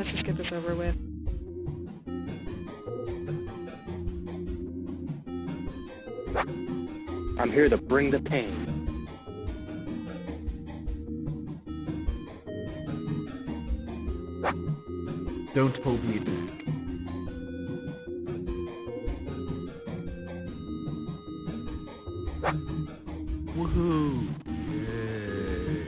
let's just get this over with. I'm here to bring the pain. Don't hold me back. Woohoo! Yay!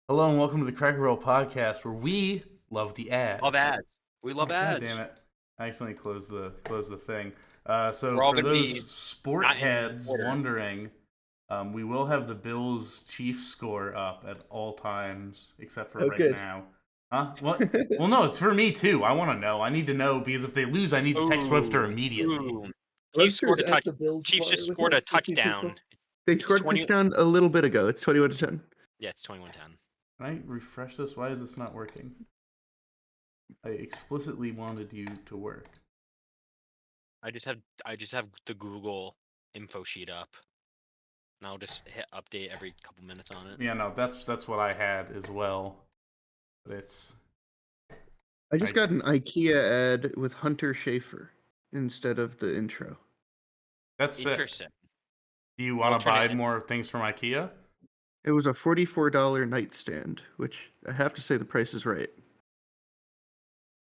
Hello and welcome to the Cracker Barrel Podcast, where we love the ads. Love ads. We love ads. God damn it! I accidentally closed the thing. So We're all for gonna be those sport not in heads order. wondering, we will have the Bills Chiefs score up at all times except for Oh, right good. now. Huh? What? Well, no, it's for me too. I want to know. I need to know because if they lose, I need to text Webster immediately. Ooh. Chiefs scored a Webster's at touch. the Bills Chiefs just bar with scored a like 50 touchdown. people. They scored a 20 touchdown a little bit ago. It's 21-10. Yeah, it's 21-10. Can I refresh this? Why is this not working? I explicitly wanted you to work. I just have the Google info sheet up. And I'll just hit update every couple minutes on it. Yeah, no, that's what I had as well. But it's I just got an IKEA ad with Hunter Schafer instead of the intro. that's it. Interesting. Do you want to buy Alternate. more things from IKEA? It was a $44 nightstand, which I have to say the price is right.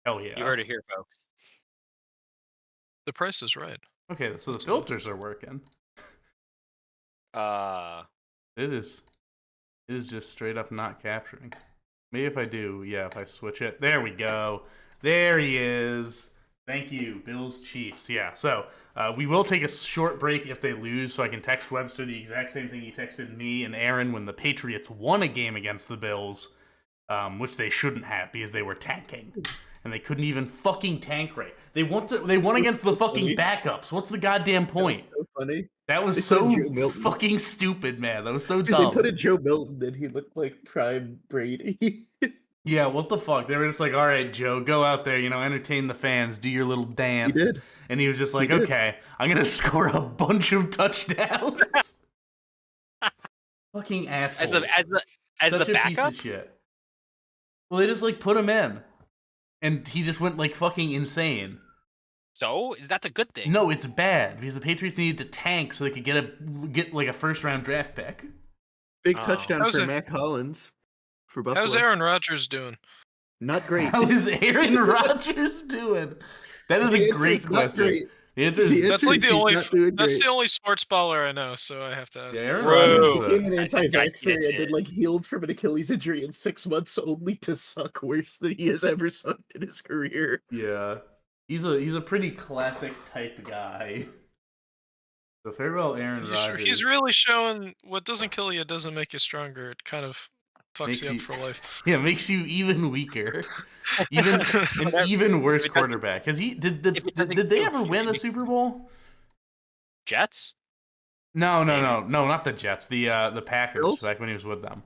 Hell yeah! You heard it here, folks. The price is right. Okay, so the filters are working. It is just straight up not capturing. Maybe if I do, yeah, if I switch it. There we go. There he is. Thank you, Bills Chiefs. Yeah, so we will take a short break if they lose, so I can text Webster the exact same thing he texted me and Aaron when the Patriots won a game against the Bills, which they shouldn't have because they were tanking. And they couldn't even fucking tank right. They won against the fucking backups. What's the goddamn point? That was so funny. That was They so put Joe Milton. fucking stupid, man. That was so Dude, dumb. they put in Joe Milton and he looked like prime Brady. Yeah, what the fuck? They were just like, all right, Joe, go out there, entertain the fans, do your little dance. He did. And he was just like, did. okay, I'm going to score a bunch of touchdowns. Fucking asshole. As Such the a backup. piece of shit. Well, they just, put him in. And he just went, fucking insane. So that's a good thing. No, it's bad, because the Patriots needed to tank so they could get a first-round draft pick. Big Oh. touchdown How's for it- Mac Hollins for Buffalo. How's Aaron Rodgers doing? Not great. How is Aaron Rodgers doing? That is The a answer great is not question. great. The answer is The That's answer like is the he's only. not doing That's great. the only sports baller I know, so I have to ask. Yeah, Aaron Bro. Rodgers. He became an I think I anti-vaxxer get and then it. healed from an Achilles injury in 6 months, only to suck worse than he has ever sucked in his career. Yeah, he's a pretty classic type guy. So farewell, Aaron Rodgers. He's really showing what doesn't kill you doesn't make you stronger. It kind of fucks Makes you up you- for life. Yeah, makes you even weaker, even an even worse If it doesn't- quarterback. Has he if it doesn't did they kill ever you, win a maybe- Super Bowl? Jets. No, Maybe. not the Jets. The Packers Bills? back when he was with them.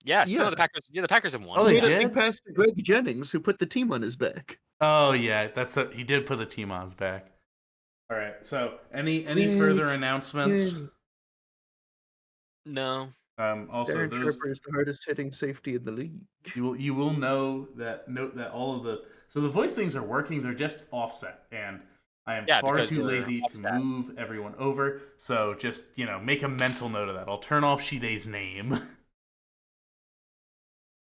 Yes. Yeah. No, the Packers. Yeah, the Packers have won. Oh, they Made a did? big pass to Greg Jennings, who put the team on his back. Oh yeah, he did put the team on his back. All right. So any Yay. further announcements? Yay. No. Also, Darren those Sharper is the hardest hitting safety in the league. you will note that all of the voice things are working. They're just offset, and I am Yeah, far because too they're lazy to offset. move everyone over. So just make a mental note of that. I'll turn off Shide's name.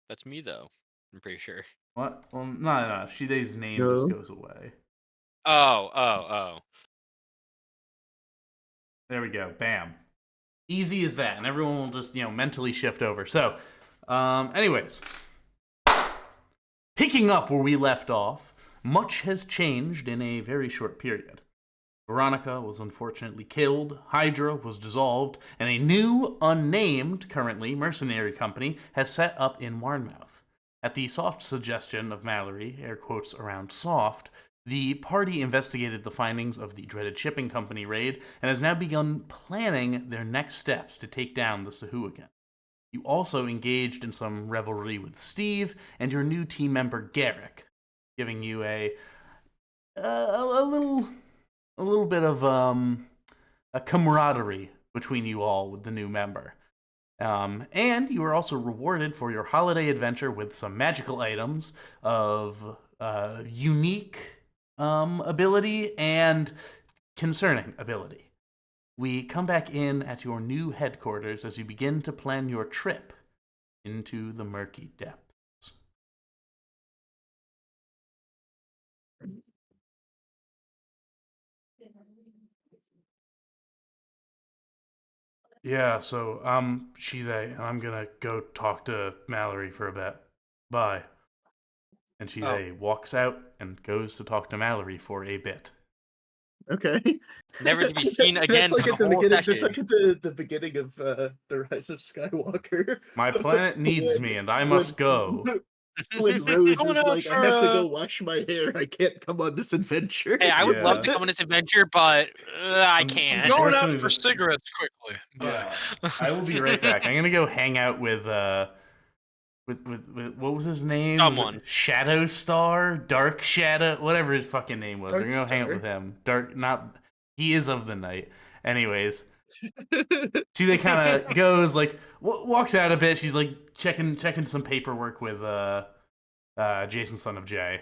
That's me though. I'm pretty sure. What? Well, no. Shide's name No. just goes away. Oh. There we go. Bam. Easy as that, and everyone will just mentally shift over. So, anyways, picking up where we left off, much has changed in a very short period. Veronica was unfortunately killed, Hydra was dissolved, and a new, unnamed, currently, mercenary company has set up in Warnmouth. At the soft suggestion of Mallory, air quotes around soft, the party investigated the findings of the dreaded shipping company raid and has now begun planning their next steps to take down the Sahuagin. You also engaged in some revelry with Steve and your new team member Garrick, giving you a little bit of a camaraderie between you all with the new member. And you were also rewarded for your holiday adventure with some magical items of unique ability and concerning ability. We come back in at your new headquarters as you begin to plan your trip into the murky depths. Yeah, so I'm Shide, and I'm gonna go talk to Mallory for a bit. Bye. And Shide walks out and goes to talk to Mallory for a bit. Okay. Never to be seen again That's like for at the the whole beginning. session. That's like at the beginning of the Rise of Skywalker. My planet needs me, and I must go. When Rose Going is out like, for "I have to go wash my hair. I can't come on this adventure." Hey, I would love Yeah. to come on this adventure, but I I'm can't. going out Unfortunately, for the- cigarettes quickly. Yeah, Bye. I will be right back. I'm gonna go hang out with what was his name? Was it Someone. Shadow Star, Dark Shadow, whatever his fucking name was. I'm Dark gonna go hang out Star? with him. Dark, not he is of the night. Anyways, she kind of goes like walks out a bit. She's like checking some paperwork with Jason, son of Jay.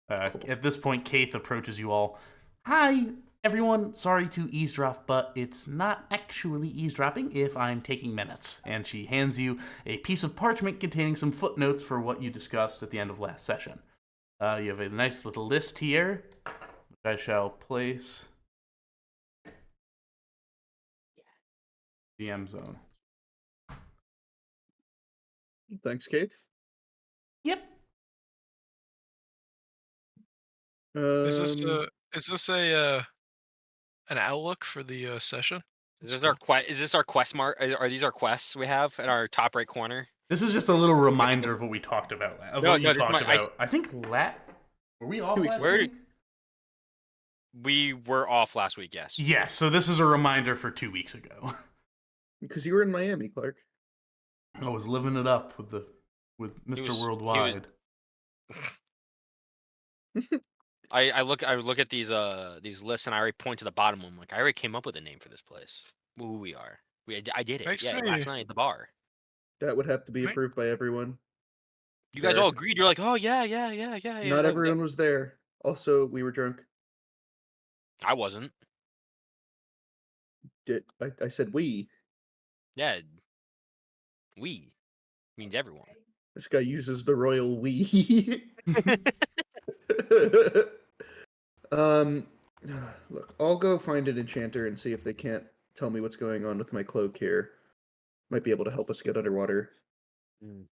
At this point, Kaith approaches you all. Hi, everyone. Sorry to eavesdrop, but it's not actually eavesdropping if I'm taking minutes. And she hands you a piece of parchment containing some footnotes for what you discussed at the end of last session. You have a nice little list here, which I shall place. DM zone. Thanks, Keith. Yep. Is this Um, an outlook for the session? Is this our quest mark? Are these our quests we have in our top right corner? This is just a little reminder of what we talked about. Of No, what you no, just talked my- about. I think were we off 2 weeks last ago. week? We were off last week, yes. Yes. So this is a reminder for 2 weeks ago. because you were in Miami, Clark. I was living it up with Mr. was- Worldwide. I look at these lists and I already point to the bottom one. Like I already came up with a name for this place. Who we are. I did it. Makes Yeah, me- last night at the bar. That would have to be Right. approved by everyone. You guys Fair. all agreed. You're like, oh yeah. Not everyone was there. Also, we were drunk. I wasn't. I said we. Yeah. We means everyone. This guy uses the royal we. Look, I'll go find an enchanter and see if they can't tell me what's going on with my cloak here. Might be able to help us get underwater. Who?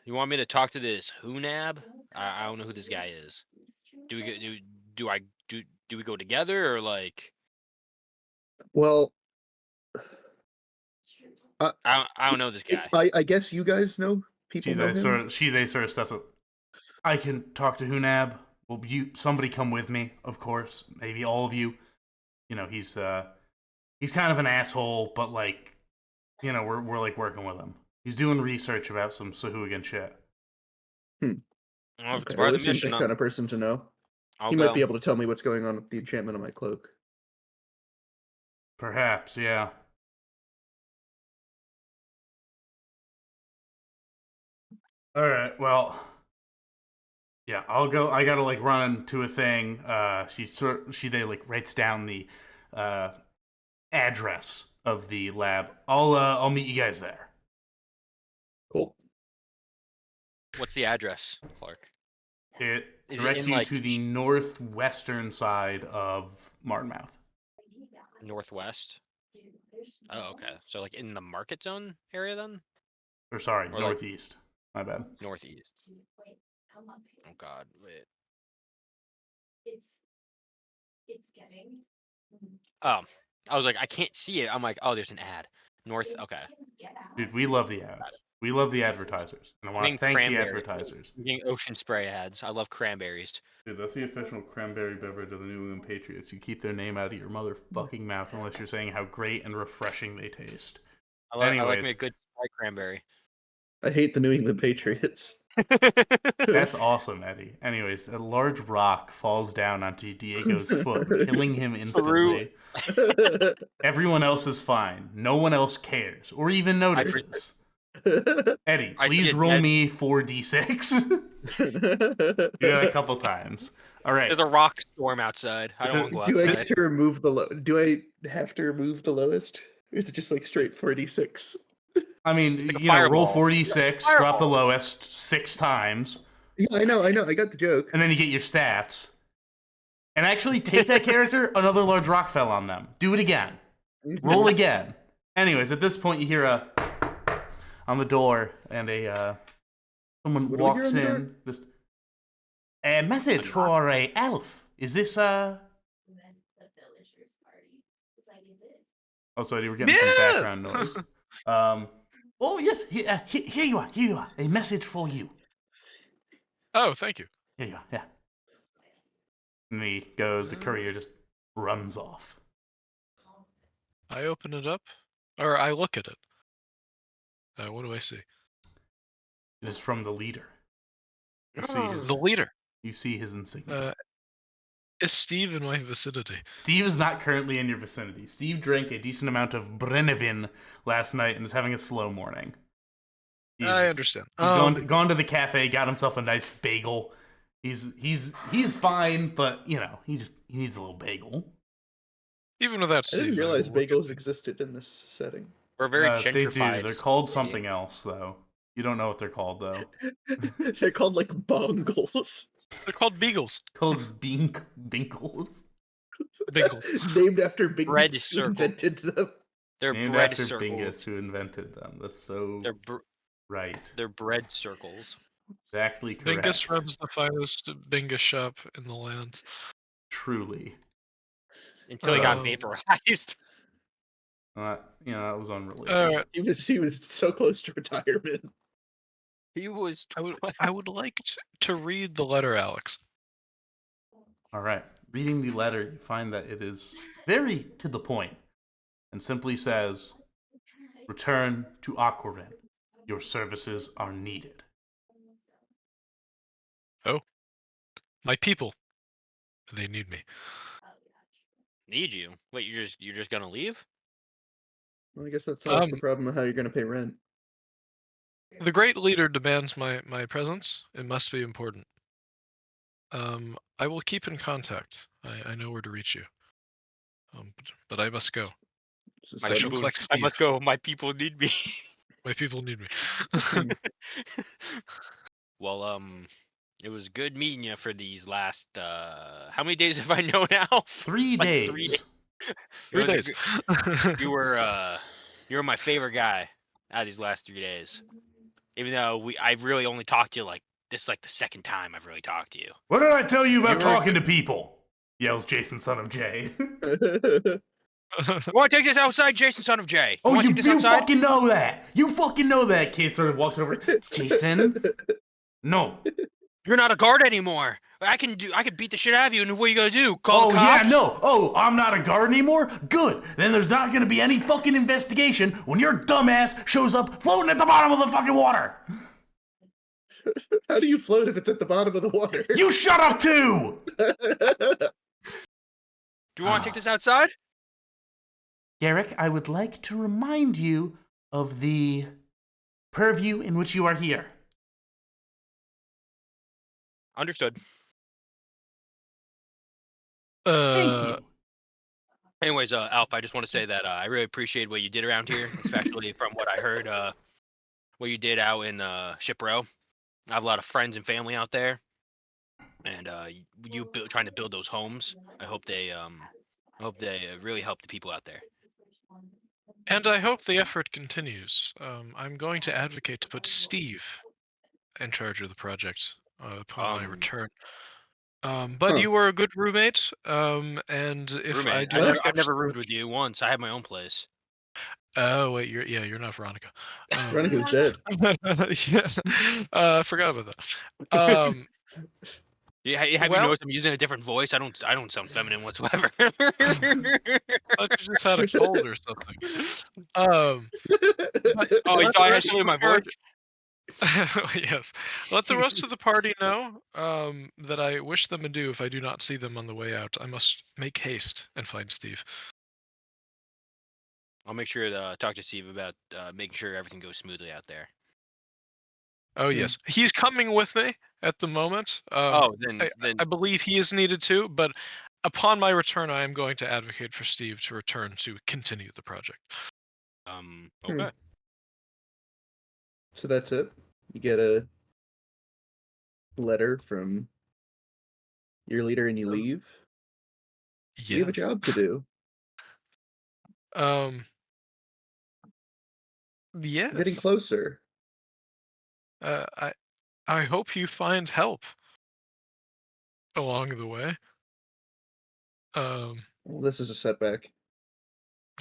You want me to talk to this Hunab? I don't know who this guy is. Do we go together or like? Well, I don't know this guy. I guess you guys know people know him. They sort of steps up. I can talk to Hunab. Will somebody come with me? Of course, maybe all of you. You know, he's kind of an asshole, but like, you know, we're like working with him. He's doing research about some Sahuagin shit. I don't know if it's Okay, part well, of he the seems mission. the kind of person to know. I'll He go. might be able to tell me what's going on with the enchantment on my cloak. Perhaps, yeah. All right. Well, yeah. I'll go. I gotta like run to a thing. She like writes down the address of the lab. I'll meet you guys there. Cool. What's the address, Clark? It Is it directs in, you like, to the northwestern side of Martinmouth. Northwest. Oh, okay. So like in the market zone area then? Or sorry, Or, like- northeast. My bad. Northeast. Oh God, wait. It's getting. Oh, I was like, I can't see it. I'm like, oh, there's an ad. North. Okay. Dude, we love the ads. We love the advertisers, and I want to Getting thank the cranberry. advertisers. I'm getting ocean spray ads. I love cranberries. Dude, that's the official cranberry beverage of the New England Patriots. You keep their name out of your motherfucking mouth unless you're saying how great and refreshing they taste. I like me a Anyways. good white cranberry. I hate the New England Patriots. That's awesome, Eddie. Anyways, a large rock falls down onto Diego's foot, killing him instantly. Everyone else is fine. No one else cares or even notices. Eddie, I see please it roll dead. me 4d6. Do that a couple times. All right. There's a rock storm outside. I It's don't a- want to Do go I outside. get to remove the Do I have to remove the lowest? Or is it just like straight 4d6? I mean, like a you know, roll fireball. 4d6, drop the lowest 6 times, Yeah, I know. I got the joke. and then you get your stats. And actually take that character, another large rock fell on them. Do it again. Roll again. Anyways, at this point you hear a on the door, and someone What do we hear walks on the door? in. Just a message for a elf. Is this And then the villagers party decided it. Oh, sorry, we're getting Yeah! some background noise. Oh yes, here you are. Here you are. A message for you. Oh, thank you. Here you are. Yeah. And he goes. The courier just runs off. I open it up, or I look at it. What do I see? It is from the leader. You see his, The leader. you see his insignia. Is Steve in my vicinity? Steve is not currently in your vicinity. Steve drank a decent amount of Brennivin last night and is having a slow morning. I understand. He's gone to the cafe, got himself a nice bagel. He's fine, but you know he needs a little bagel. Even without I Steve, didn't realize will look at bagels it. existed in this setting. We're very They do. gentrified. They're called city. something else though. You don't know what they're called though. They're called like bongles. They're called beagles. Called binkles. Beagles. Named after Bingus Bread who circle. invented them. They're Named bread after circles. Bingus, who invented them. That's so right. They're bread circles. Exactly correct. Bingus runs the finest Bingus shop in the land. Truly. Until he got Oh. vaporized. That was unrelated. Alright, He was so close to retirement. He was. I would like to read the letter, Alex. All right. Reading the letter, you find that it is very to the point and simply says, "Return to Aquarin. Your services are needed." My people. They need me. Need you? Wait, you're just gonna leave? Well, I guess that solves the Um, problem of how you're going to pay rent. The great leader demands my presence. It must be important. I will keep in contact. I know where to reach you. But I must go. It's My just shall like- people, collect I Steve. must go. My people need me. My people need me. Well, it was good meeting you for these last. How many days have I known now? 3 Like days. 3 days. 3 It was a days. good- You were my favorite guy out of these last 3 days. Even though I've really only talked to you like this, is like the second time I've really talked to you. What did I tell you about You were- talking to people? Yells Jason, son of Jay. You want to take this outside, Jason, son of Jay? Oh, wanna you take this outside? fucking know that. You fucking know that. Kid sort of walks over. Jason? No. You're not a guard anymore. I can beat the shit out of you, and what are you gonna do? Call Oh, the yeah, cops? no. Oh, I'm not a guard anymore? Good. Then there's not gonna be any fucking investigation when your dumbass shows up floating at the bottom of the fucking water. How do you float if it's at the bottom of the water? You shut up too! Do you want to take this outside? Garrick, I would like to remind you of the purview in which you are here. Understood. Thank you. Anyways, Alp, I just want to say that I really appreciate what you did around here, especially from what I heard, what you did out in Ship Row. I have a lot of friends and family out there, and trying to build those homes. I hope they really help the people out there. And I hope the effort continues. I'm going to advocate to put Steve in charge of the project upon my return. But you were a good roommate, and if I Roommate, do, I've never roomed with you once. I have my own place. Oh wait, you're not Veronica. Veronica's dead. Yeah, I forgot about that. Have you Well, noticed I'm using a different voice? I don't sound feminine whatsoever. I thought you just had a cold or something. But Oh, you let thought the I had rest something in of my the party, voice? yes, let the rest of the party know that I wish them adieu if I do not see them on the way out. I must make haste and find Steve. I'll make sure to talk to Steve about making sure everything goes smoothly out there. Oh Hmm. yes, he's coming with me at the moment. Oh, then I believe he is needed to, but upon my return, I am going to advocate for Steve to return to continue the project. okay. So that's it. You get a letter from your leader and you leave. We have a Yes. job to do. Um. We're getting Yes. closer. Uh, I I hope you find help along the way. Um. Well, this is a setback.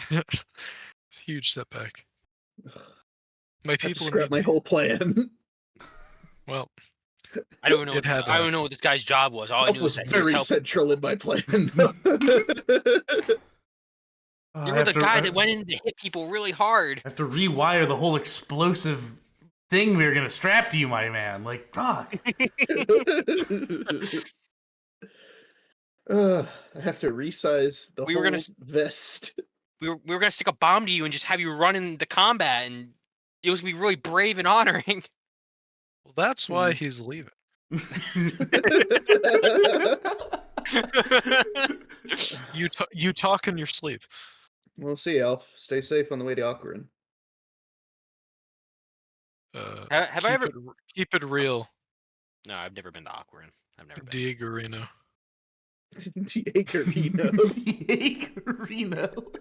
It's a huge setback. My I have to people scrap need my me. whole plan. Well, I don't know. it had to I don't happen. know what this guy's job was. All I Elf knew was was that he was very helping. central in my plan. Oh, You I were have the to- guy I- that went in to hit people really hard. I have to rewire the whole explosive thing we were gonna strap to you, my man. Like, fuck. I have to resize the We whole were gonna vest. we were gonna stick a bomb to you and just have you run into combat, and it was gonna be really brave and honoring. Well, that's why he's leaving. You talk in your sleep. We'll see, Elf. Stay safe on the way to Aquarin. Have I ever? Keep it real, No, I've never been to Aquarin. I've never been. Diegarino. Diegarino. Diegarino.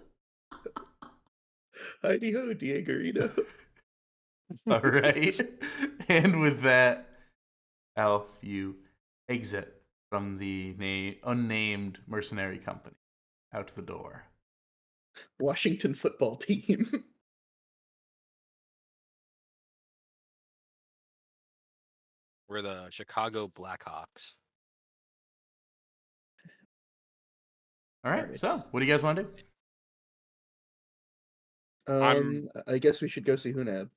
Heidi ho, Diegarino. All right. And with that, Alf, you exit from the unnamed mercenary company out the door. Washington football team. We're the Chicago Blackhawks. All right. Alright. So, what do you guys want to do? I guess we should go see Hunab.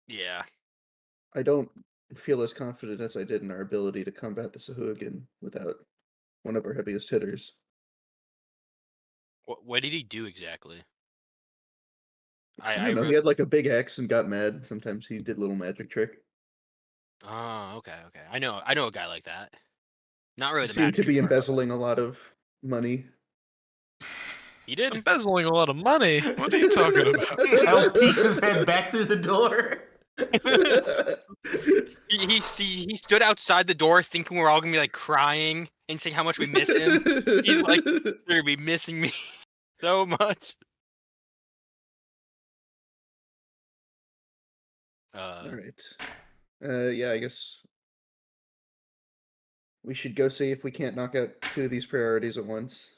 Yeah. I don't feel as confident as I did in our ability to combat the Sahuagin without one of our heaviest hitters. What did he do exactly? I don't know. He had like a big axe and got mad. Sometimes he did a little magic trick. Oh, okay. I know a guy like that. Not really He the seemed to magic be part, but embezzling a lot of money. he did. Embezzling a lot of money. What are you talking about? Alf peeks his head back through the door. He stood outside the door thinking we're all gonna be like crying and saying how much we miss him. He's like, "You're gonna be missing me so much." All right. Yeah, I guess we should go see if we can't knock out two of these priorities at once.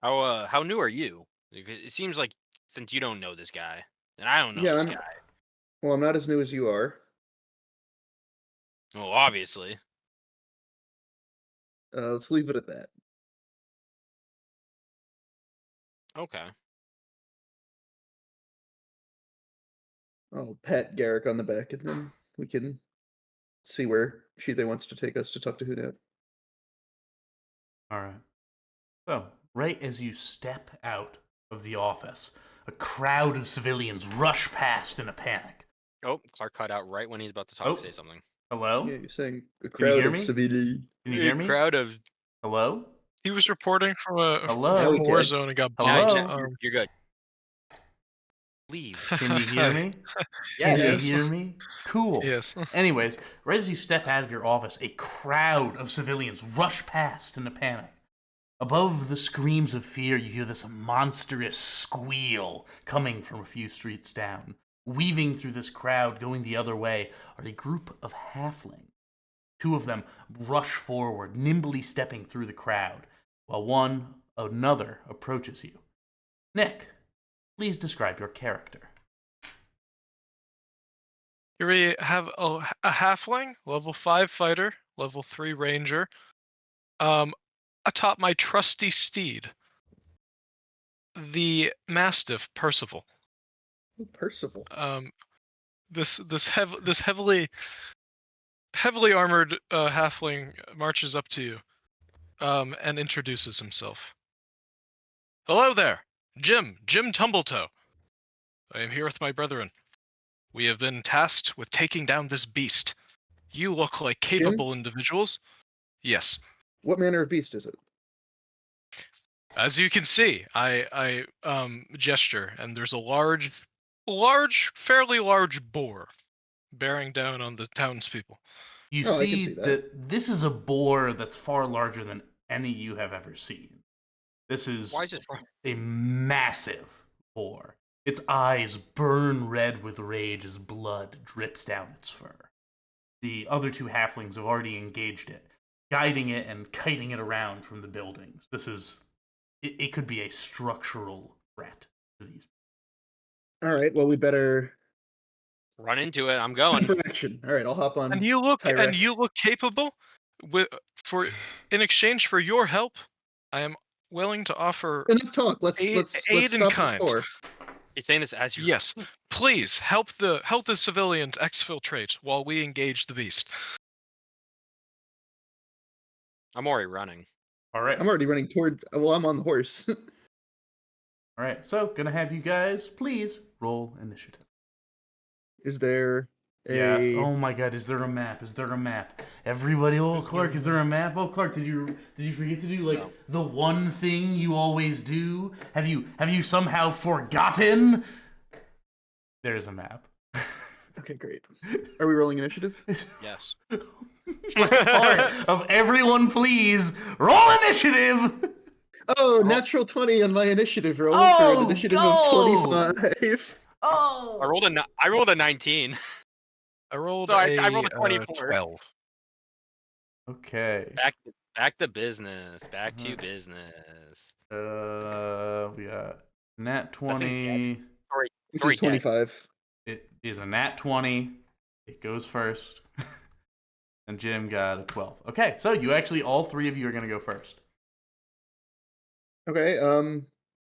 How new are you? It seems like since you don't know this guy, and I don't know Yeah, this I'm- guy. Well, I'm not as new as you are. Well, obviously. Let's leave it at that. Okay. I'll pat Garrick on the back, and then we can see where Shide wants to take us to talk to Hunab. All right. So, right as you step out of the office, a crowd of civilians rush past in a panic. Oh, Clark cut out right when he's about to say something. Hello? Yeah, you're saying a Can you crowd hear of me? civilians. Can you hear A me? crowd of. Hello? He was reporting from a Hello? war zone and got Hello? bombed. You're good. Leave. Can you hear me? Yes. Can you Yes. hear me? Cool. Yes. Anyways, right as you step out of your office, a crowd of civilians rush past in a panic. Above the screams of fear, you hear this monstrous squeal coming from a few streets down. Weaving through this crowd, going the other way, are a group of halflings. Two of them rush forward, nimbly stepping through the crowd. while another approaches you. Nick, please describe your character. Here we have a halfling, level 5 fighter, level 3 ranger, atop my trusty steed, the mastiff Percival. Ooh, Percival. This heavily armored halfling marches up to you, and introduces himself. Hello there, Jim Tumbletoe. I am here with my brethren. We have been tasked with taking down this beast. You look like capable individuals. Yes. What manner of beast is it? As you can see, I gesture, and there's a fairly large boar bearing down on the townspeople. You Oh, I can see see that. that this is a boar that's far larger than any you have ever seen. This is Why is it? a massive boar. Its eyes burn red with rage as blood drips down its fur. The other two halflings have already engaged it, guiding it and kiting it around from the buildings. It could be a structural threat to these. All right. Well, we better Run into it. I'm time going. for action. All right, I'll hop on. And you look Tyrek. capable. In exchange for your help, I am willing to offer. Enough talk. Let's Aid let's in stop kind. this war. He's saying this as you. Yes, please help the civilians exfiltrate while we engage the beast. I'm already running. All right. I'm already running toward. Well, I'm on the horse. All right. So, gonna have you guys please roll initiative. Is there a? Yeah. Oh my God. Is there a map? Is there a map? Everybody. Oh, Clark. Is there a map? Oh, Clark. Did you forget to do No. the one thing you always do? Have you somehow forgotten? There's a map. Okay, great. Are we rolling initiative? Yes. All right. Of everyone, please roll initiative. Oh, natural 20 on my initiative roll for Oh, an initiative go! of 25. Oh. I rolled a 19. I rolled So I rolled a 24. 12. Okay. Back to business. Back to Uh-huh. business. We got nat 20. Which Sorry, is 25. It is a nat 20. It goes first. And Jim got a 12. Okay, so all three of you are going to go first. Okay,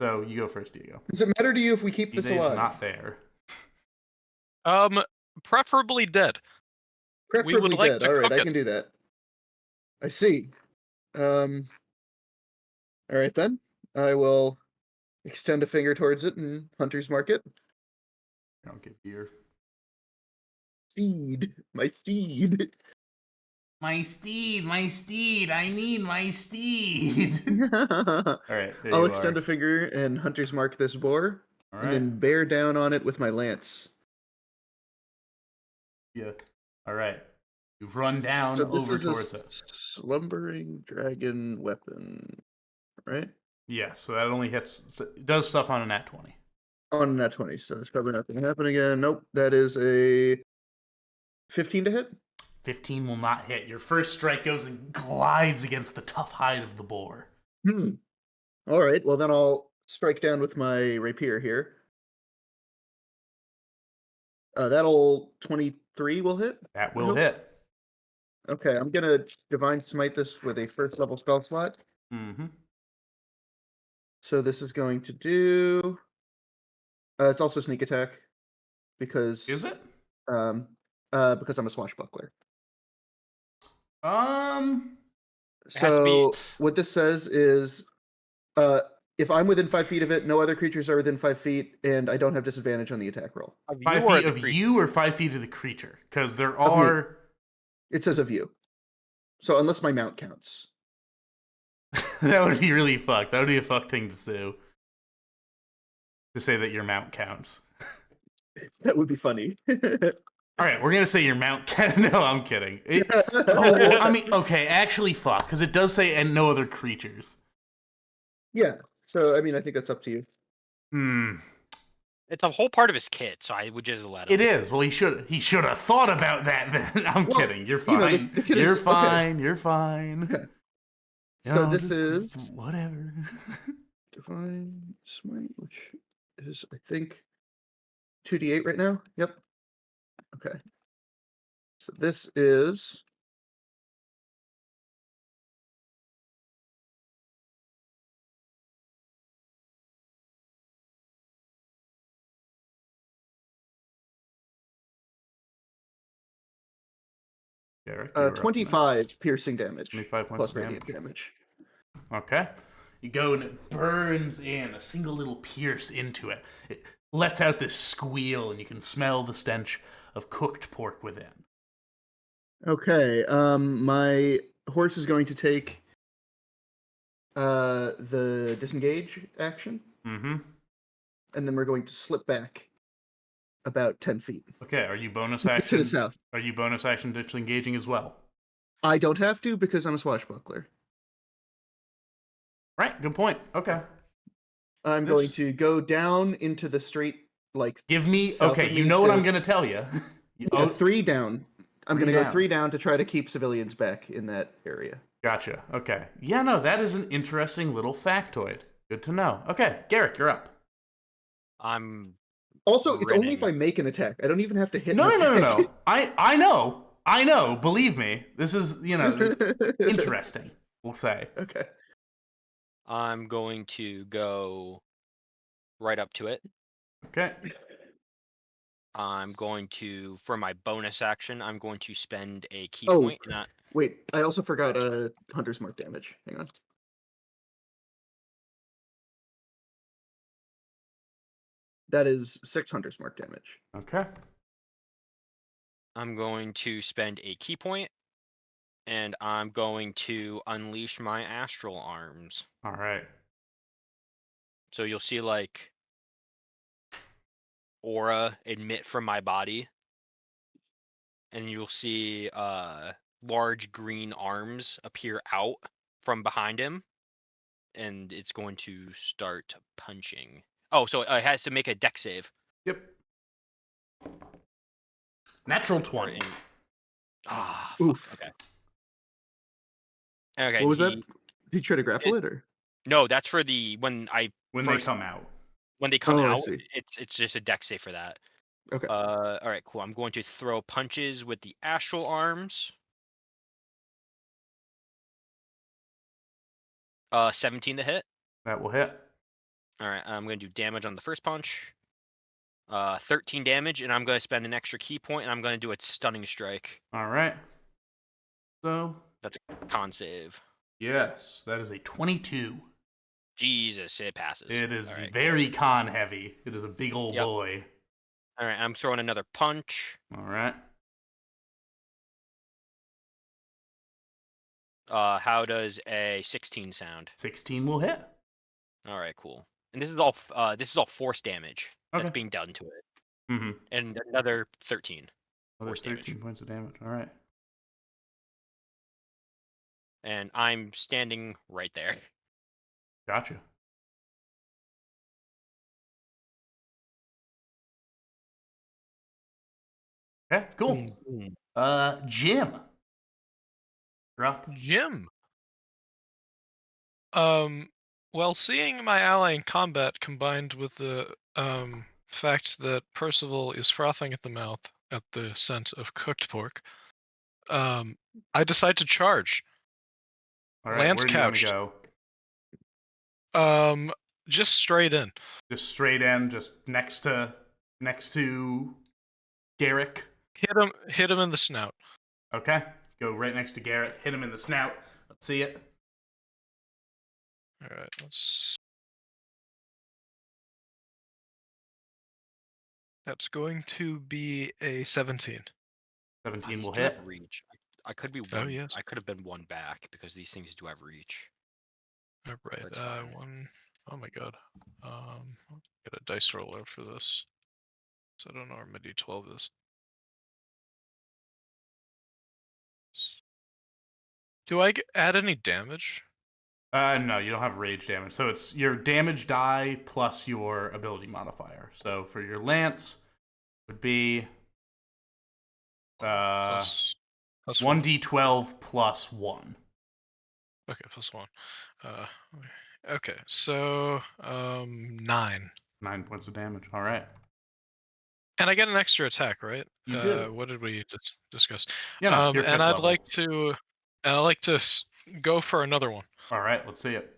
So you go first, Diego. does it matter to you if we keep this He's alive? not there. Preferably dead. Preferably would like dead. to All right, cook I it. can do that. I see. All right then. I will extend a finger towards it and Hunter's Mark it. I don't give you Steed. My steed. my steed. I need my steed. All right, there I'll you extend are. a finger and Hunter's Mark this boar, All and right. then bear down on it with my lance. Yeah. All right. You run down So this over is towards a it. slumbering dragon weapon, right? Yeah, so that only does stuff on a nat 20. On nat 20, so that's probably not going to happen again. Nope, that is a 15 to hit. 15 will not hit. Your first strike goes and glides against the tough hide of the boar. All right, well then I'll strike down with my rapier here. That'll 23 will hit. That will Nope. hit. Okay, I'm gonna divine smite this with a first level spell slot. Mm-hmm. So this is going to do. It's also sneak attack because Is it? Because I'm a swashbuckler. has to be- So what this says is, if I'm within 5 feet of it, no other creatures are within 5 feet, and I don't have disadvantage on the attack roll. 5 feet of you or 5 feet of the creature? Because there are. It says of you. So unless my mount counts. That would be really fucked. That would be a fucked thing to do. To say that your mount counts. That would be funny. All right, we're gonna say your mount. No, I'm kidding. Well, I mean, okay, actually, fuck, because it does say and no other creatures. Yeah. So I mean, I think that's up to you. It's a whole part of his kit, so I would just let him. It is. Well, he should have thought about that then. I'm Well, kidding. You're you know, fine. the kid You're is- okay. fine. You're fine. Okay. So No, this just is whatever. Divine Smite, which is, I think, 2d8 right now. Yep. Okay. So this is Derek, you were up 25 next. piercing damage 25 points plus of radiant damage. Okay. You go and it burns in, a single little pierce into it. It lets out this squeal, and you can smell the stench of cooked pork within. Okay. My horse is going to take the disengage action, Mm-hmm. and then we're going to slip back about 10 feet Okay, are you bonus to action? the south. Are you bonus action disengaging as well? I don't have to because I'm a swashbuckler. Right, good point. Okay. I'm This- going to go down into the straight, like, Give me... south Okay, of you me know what to- I'm going to tell you. yeah, 3 down. I'm going to go down. 3 down to try to keep civilians back in that area. Gotcha. Okay. Yeah, no, that is an interesting little factoid. Good to know. Okay, Garrick, you're up. I'm Also, it's only if I Grinning. make an attack. I don't even have to hit No, an no, no, no, attack. no. I know. Believe me. This is, interesting, we'll say. Okay. I'm going to go right up to it. Okay. I'm going to, for my bonus action, I'm going to spend a key Oh. point. And Wait, I also forgot Hunter's Mark damage. Hang on. That is 6 Hunter's Mark damage. Okay. I'm going to spend a key point, and I'm going to unleash my astral arms. All right. So you'll see like aura emit from my body, and you'll see large green arms appear out from behind him, and it's going to start punching. Oh, so it has to make a dex save. Yep. Natural Or 20. Ah, Oof. fuck, okay. Okay. What was that? Did you try to grapple it, or? No, that's for the When they first- come out. when they come Oh, I out. see. It's just a dex save for that. Okay. All right, cool. I'm going to throw punches with the astral arms. 17 to hit. That will hit. All right, I'm going to do damage on the first punch. 13 damage, and I'm going to spend an extra key point, and I'm going to do a stunning strike. All right. So, Con save. yes, that is a 22. Jesus, it passes. It is All right. very con heavy. It is a big old Yep. boy. All right, I'm throwing another punch. All right. How does a 16 sound? 16 will hit. All right, cool. And this is all force damage Okay. that's being done to it, Mm-hmm. and another 13. Another Force damage. 13 points of damage. All right. And I'm standing right there. Gotcha. Okay, cool. Jim. You're up. Jim. Well, seeing my ally in combat combined with the fact that Percival is frothing at the mouth at the scent of cooked pork, I decide to charge. All right, Lance where do you want to couched. go? Just straight in. Just straight in, just next to Garrick. Hit him in the snout. Okay, go right next to Garrett. Hit him in the snout. Let's see it. All right, let's. That's going to be a 17. 17 These will do have hit. reach. I could be Oh, one. yes. I could have been one back because these things do have reach. All right, That's fine. one. Oh my god. I'll get a dice roller for this. So I don't know where my d12 is. Do I add any damage? No, you don't have rage damage. So it's your damage die plus your ability modifier. So for your lance would be Plus one. 1d12 plus 1. Okay, +1. Okay, so 9. 9 points of damage. All right. And I get an extra attack, right? You do. What did we discuss? You know, you're And fifth I'd level. like to, go for another one. All right, let's see it.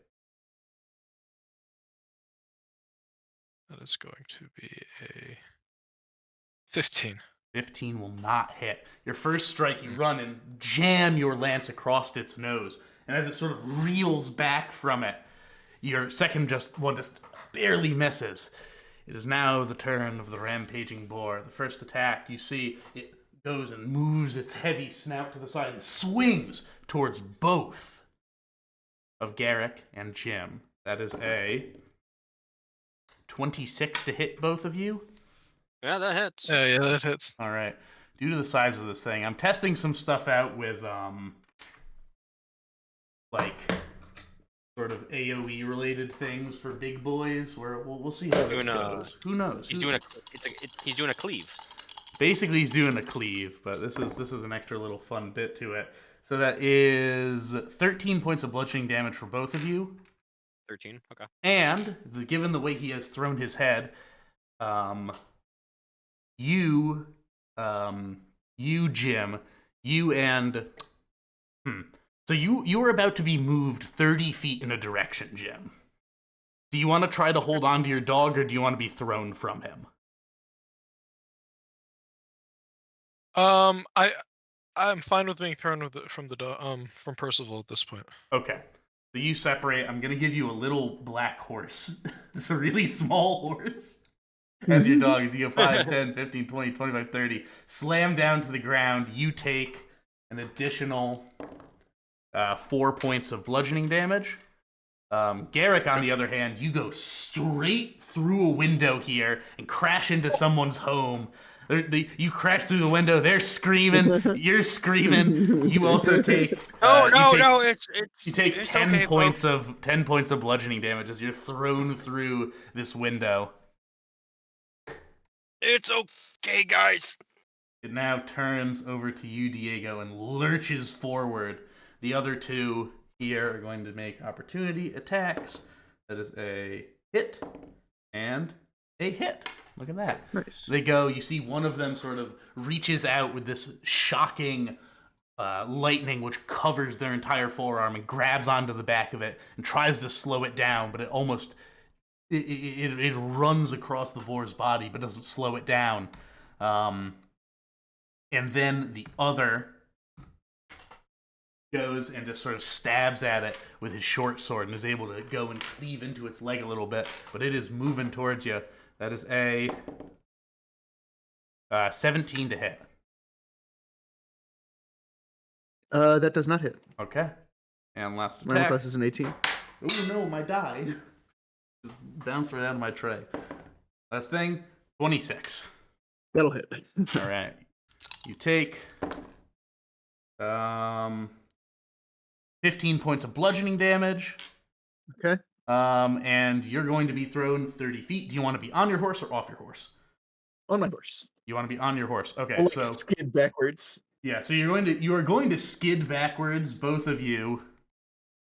That is going to be a 15. 15 will not hit. Your first strike, you run and jam your lance across its nose. And as it sort of reels back from it, your second one just barely misses. It is now the turn of the rampaging boar. The first attack, you see it goes and moves its heavy snout to the side and swings towards both of Garrick and Jim. That is a 26 to hit both of you. Yeah, that hits. Yeah, that hits. All right. Due to the size of this thing, I'm testing some stuff out with like sort of AOE related things for big boys. Where we'll see how this goes. Who knows? He's doing he's doing a cleave. Basically, he's doing a cleave, but this is an extra little fun bit to it. So that is 13 points of bludgeoning damage for both of you. 13. Okay. And given the way he has thrown his head, you, Jim, you and so you were about to be moved 30 feet in a direction, Jim. Do you want to try to hold on to your dog, or do you want to be thrown from him? I'm fine with being thrown from Percival at this point. Okay. So you separate. I'm going to give you a little black horse. It's a really small horse. As your dog, as you go 5, 10, 15, 20, 25, 30. Slam down to the ground. You take an additional 4 points of bludgeoning damage. Garrick, on the other hand, you go straight through a window here and crash into someone's home. You crash through the window. They're screaming. You're screaming. You also take. You take 10 points of bludgeoning damage as you're thrown through this window. It's okay, guys. It now turns over to you, Diego, and lurches forward. The other two here are going to make opportunity attacks. That is a hit and a hit. Look at that. Nice. They go, you see one of them sort of reaches out with this shocking lightning which covers their entire forearm and grabs onto the back of it and tries to slow it down, but it almost... It runs across the boar's body, but doesn't slow it down. And then the other goes and just sort of stabs at it with his short sword and is able to go and cleave into its leg a little bit, but it is moving towards you. That is a 17 to hit. That does not hit. Okay. And last attack. My armor class is an 18. Oh no, my die. Just bounced right out of my tray. Last thing, 26. That'll hit. All right. You take 15 points of bludgeoning damage. Okay. And you're going to be thrown 30 feet. Do you want to be on your horse or off your horse? On my horse. You want to be on your horse. Okay, I'll, like, so skid backwards. yeah, so you are going to skid backwards, both of you.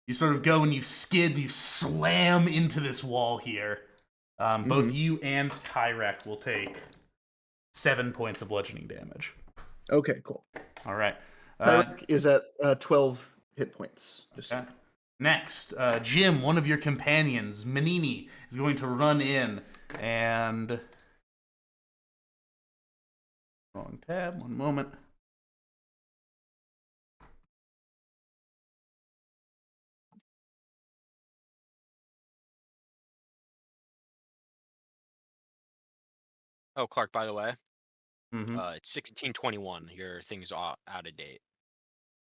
You sort of go and you skid, you slam into this wall here. Both you and Tyrek will take 7 points of bludgeoning damage. Okay, cool. All right. Tyrek is at 12 hit points. Just Okay. Next, Jim, one of your companions, Manini, is going to run in and... Wrong tab, one moment. Oh, Clark, by the way, Mm-hmm. it's 1621. Your thing's out of date.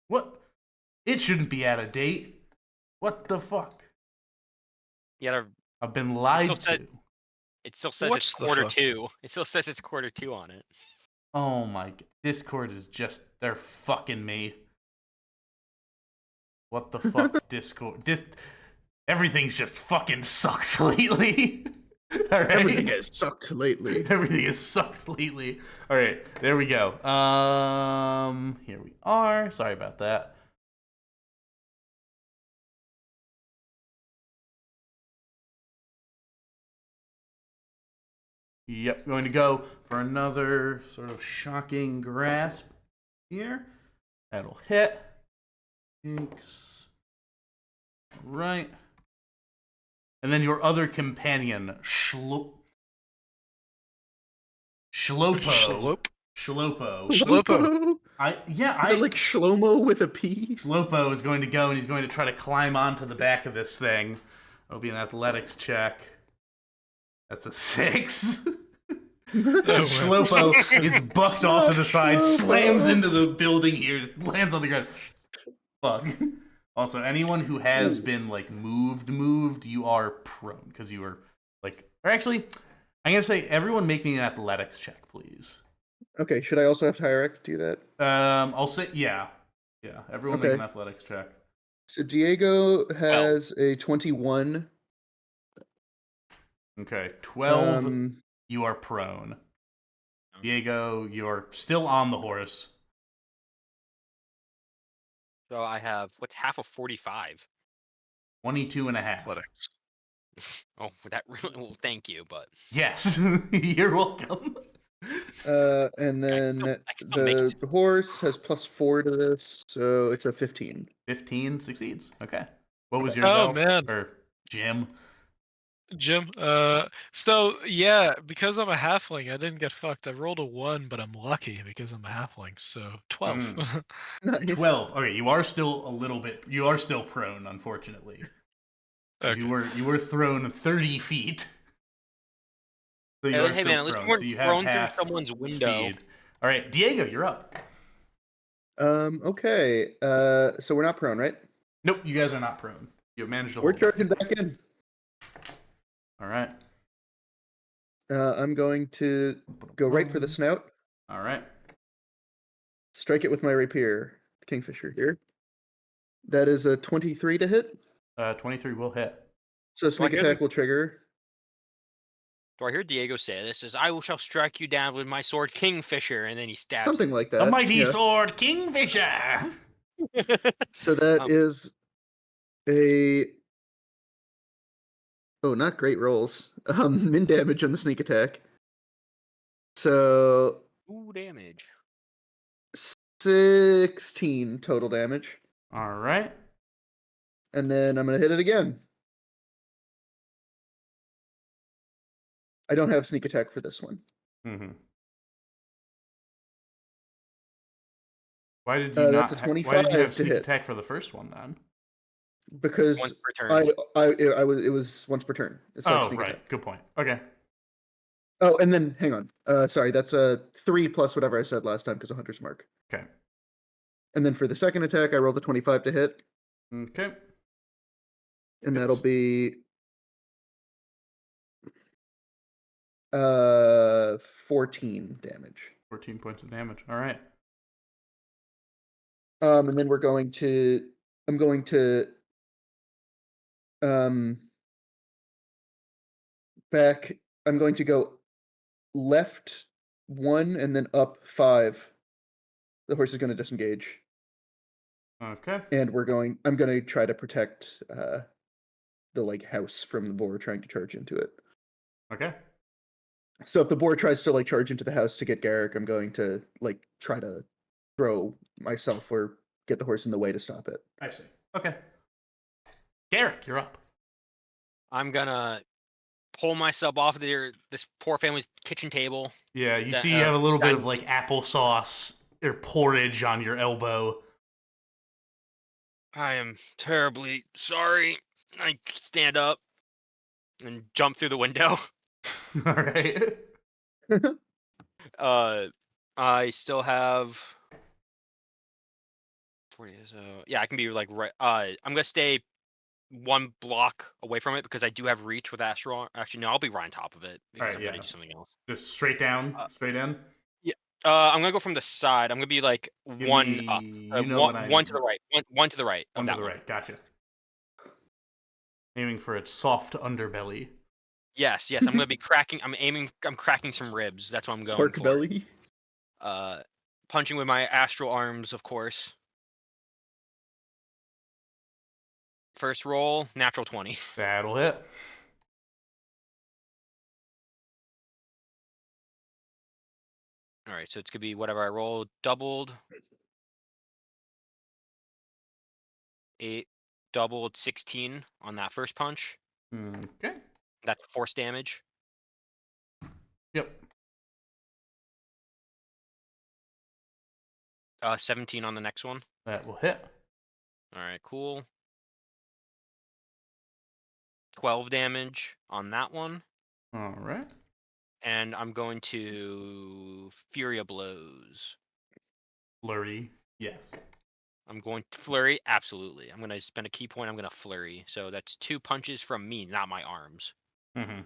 What? It shouldn't be out of date. What the fuck? You gotta. I've been lied to. It still says What's it's the quarter fuck? 2. It still says it's quarter 2 on it. Oh my... Discord is just... They're fucking me. What the fuck, Discord? Everything's just fucking sucked lately. All right? everything has sucked lately. Everything has sucked lately. All right, there we go. Here we are. Sorry about that. Yep, going to go for another sort of shocking grasp here. That'll hit. Thanks. Right. And then your other companion, Shlopo. Shlopo. Shlopo. Is it like Shlomo with a P? Shlopo is going to go and he's going to try to climb onto the back of this thing. It'll be an athletics check. That's a 6. Shlopo is bucked off to the side, slams into the building here, just lands on the ground. Fuck. Also, anyone who has been like moved, you are prone because you are like. Or actually, I'm gonna say everyone make me an athletics check, please. Okay, should I also have Tyrek do that? I'll say yeah. Everyone make Okay. an athletics check. So Diego has a 21. Okay, 12. Um, You are prone. Diego, you're still on the horse. So I have what's half of 45. 22 and a half. Athletics. Oh, that really. Well, thank you, but Yes, you're welcome. and then I can still make the horse has +4 to this, so it's a 15. 15 succeeds. Okay. What was yours? Oh, Elf? man. Or Jim? Jim. So yeah, because I'm a halfling, I didn't get fucked. I rolled a 1, but I'm lucky because I'm a halfling. So 12. Nice. 12. Okay, you are still a little bit. You are still prone, unfortunately. 'Cause Okay. You were thrown 30 feet. So you are hey still man, at least prone. you weren't So you have thrown through half someone's window. speed. All right, Diego, you're up. Okay. So we're not prone, right? Nope, you guys are not prone. You managed to We're hold it. charging back in. All right. I'm going to go right for the snout, All right. strike it with my rapier, Kingfisher here. That is a 23 to hit. 23 will hit. So sneak hear attack them? will trigger. Do I hear Diego say this? Is I shall strike you down with my sword, Kingfisher, and then he stabs. Something like that. The mighty yeah. sword, Kingfisher. So that Um, is a not great rolls. Min damage on the sneak attack. So Ooh, damage. 16 total damage. All right. And then I'm gonna hit it again. I don't have sneak attack for this one. Mm-hmm. Why did you not? That's a Why did you 25 have to sneak hit. attack for the first one then? Once Because per turn. it was once per turn. It's like Oh, sneak right. attack. Good point. Okay. Oh, and then hang on. Sorry, that's a 3 plus whatever I said last time because of Hunter's Mark. Okay. And then for the second attack, I rolled a 25 to hit, Okay. and Hits. that'll be 14 damage. 14 points of damage. All right. And then I'm going to back. I'm going to go left 1 and then up 5. The horse is going to disengage, Okay. and I'm going to try to protect the like house from the boar trying to charge into it. Okay. So if the boar tries to like charge into the house to get Garrick, I'm going to like try to throw myself or get the horse in the way to stop it. I see. Okay. Garrick, you're up. I'm gonna pull myself off of this poor family's kitchen table. Yeah, you That, see you have a little bit that- of like applesauce or porridge on your elbow. I am terribly sorry. I stand up and jump through the window. All right. I still have 40. So yeah, I can be like right. I'm gonna stay 1 block away from it because I do have reach with astral. Actually, no, I'll be right on top of it because Alright, I'm gonna yeah. do something else. Just straight down, straight in. I'm gonna go from the side. I'm gonna be like Give 1 up. me- you know what I one to mean. the right. One to the right. One of to that the right. Gotcha. Aiming for its soft underbelly. Yes. I'm gonna be cracking. I'm cracking some ribs. That's what I'm going Pork for. belly. Punching with my astral arms, of course. First roll, natural 20. That'll hit. All right, so it's gonna be whatever I roll doubled. 8 doubled 16 on that first punch. Okay. That's force damage. Yep. 17 on the next one. That will hit. All right, cool. 12 damage on that one. All right. And I'm going to Furia Blows. Flurry. Yes. I'm going to Flurry. Absolutely. I'm going to spend a key point. I'm going to Flurry. So that's 2 punches from me, not my arms. Mm-hmm.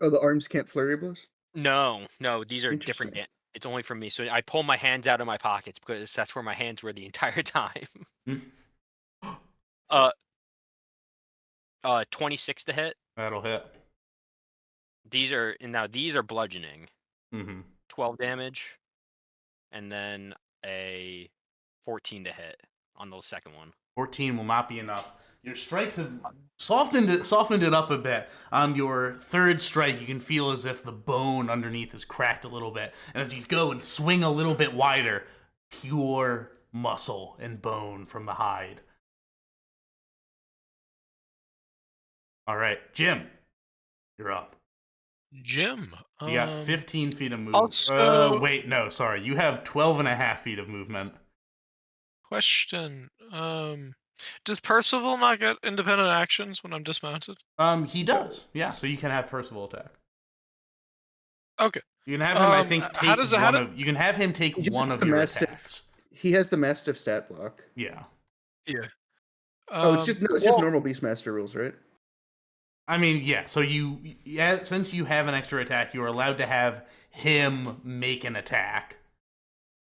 Oh, the arms can't flurry blows? No, these are different. Interesting. It's only from me. So I pull my hands out of my pockets because that's where my hands were the entire time. 26 to hit. That'll hit. These are bludgeoning. Mm-hmm. 12 damage. And then a 14 to hit on the second one. 14 will not be enough. Your strikes have softened it up a bit. On your third strike, you can feel as if the bone underneath is cracked a little bit. And as you go and swing a little bit wider, pure muscle and bone from the hide. All right, Jim, you're up. Jim. You got 15 feet of movement. also- Wait, no, sorry. You have 12 and a half feet of movement. Question. Does Percival not get independent actions when I'm dismounted? He does. Yeah, so you can have Percival attack. Okay. You can have him, I think, how take does it- how one do- of. You can have him take He just one has of the your Mastiff. attacks. He has the Mastiff stat block. Yeah. Yeah. Oh, it's just normal Beastmaster rules, right? I mean, yeah. So since you have an extra attack, you are allowed to have him make an attack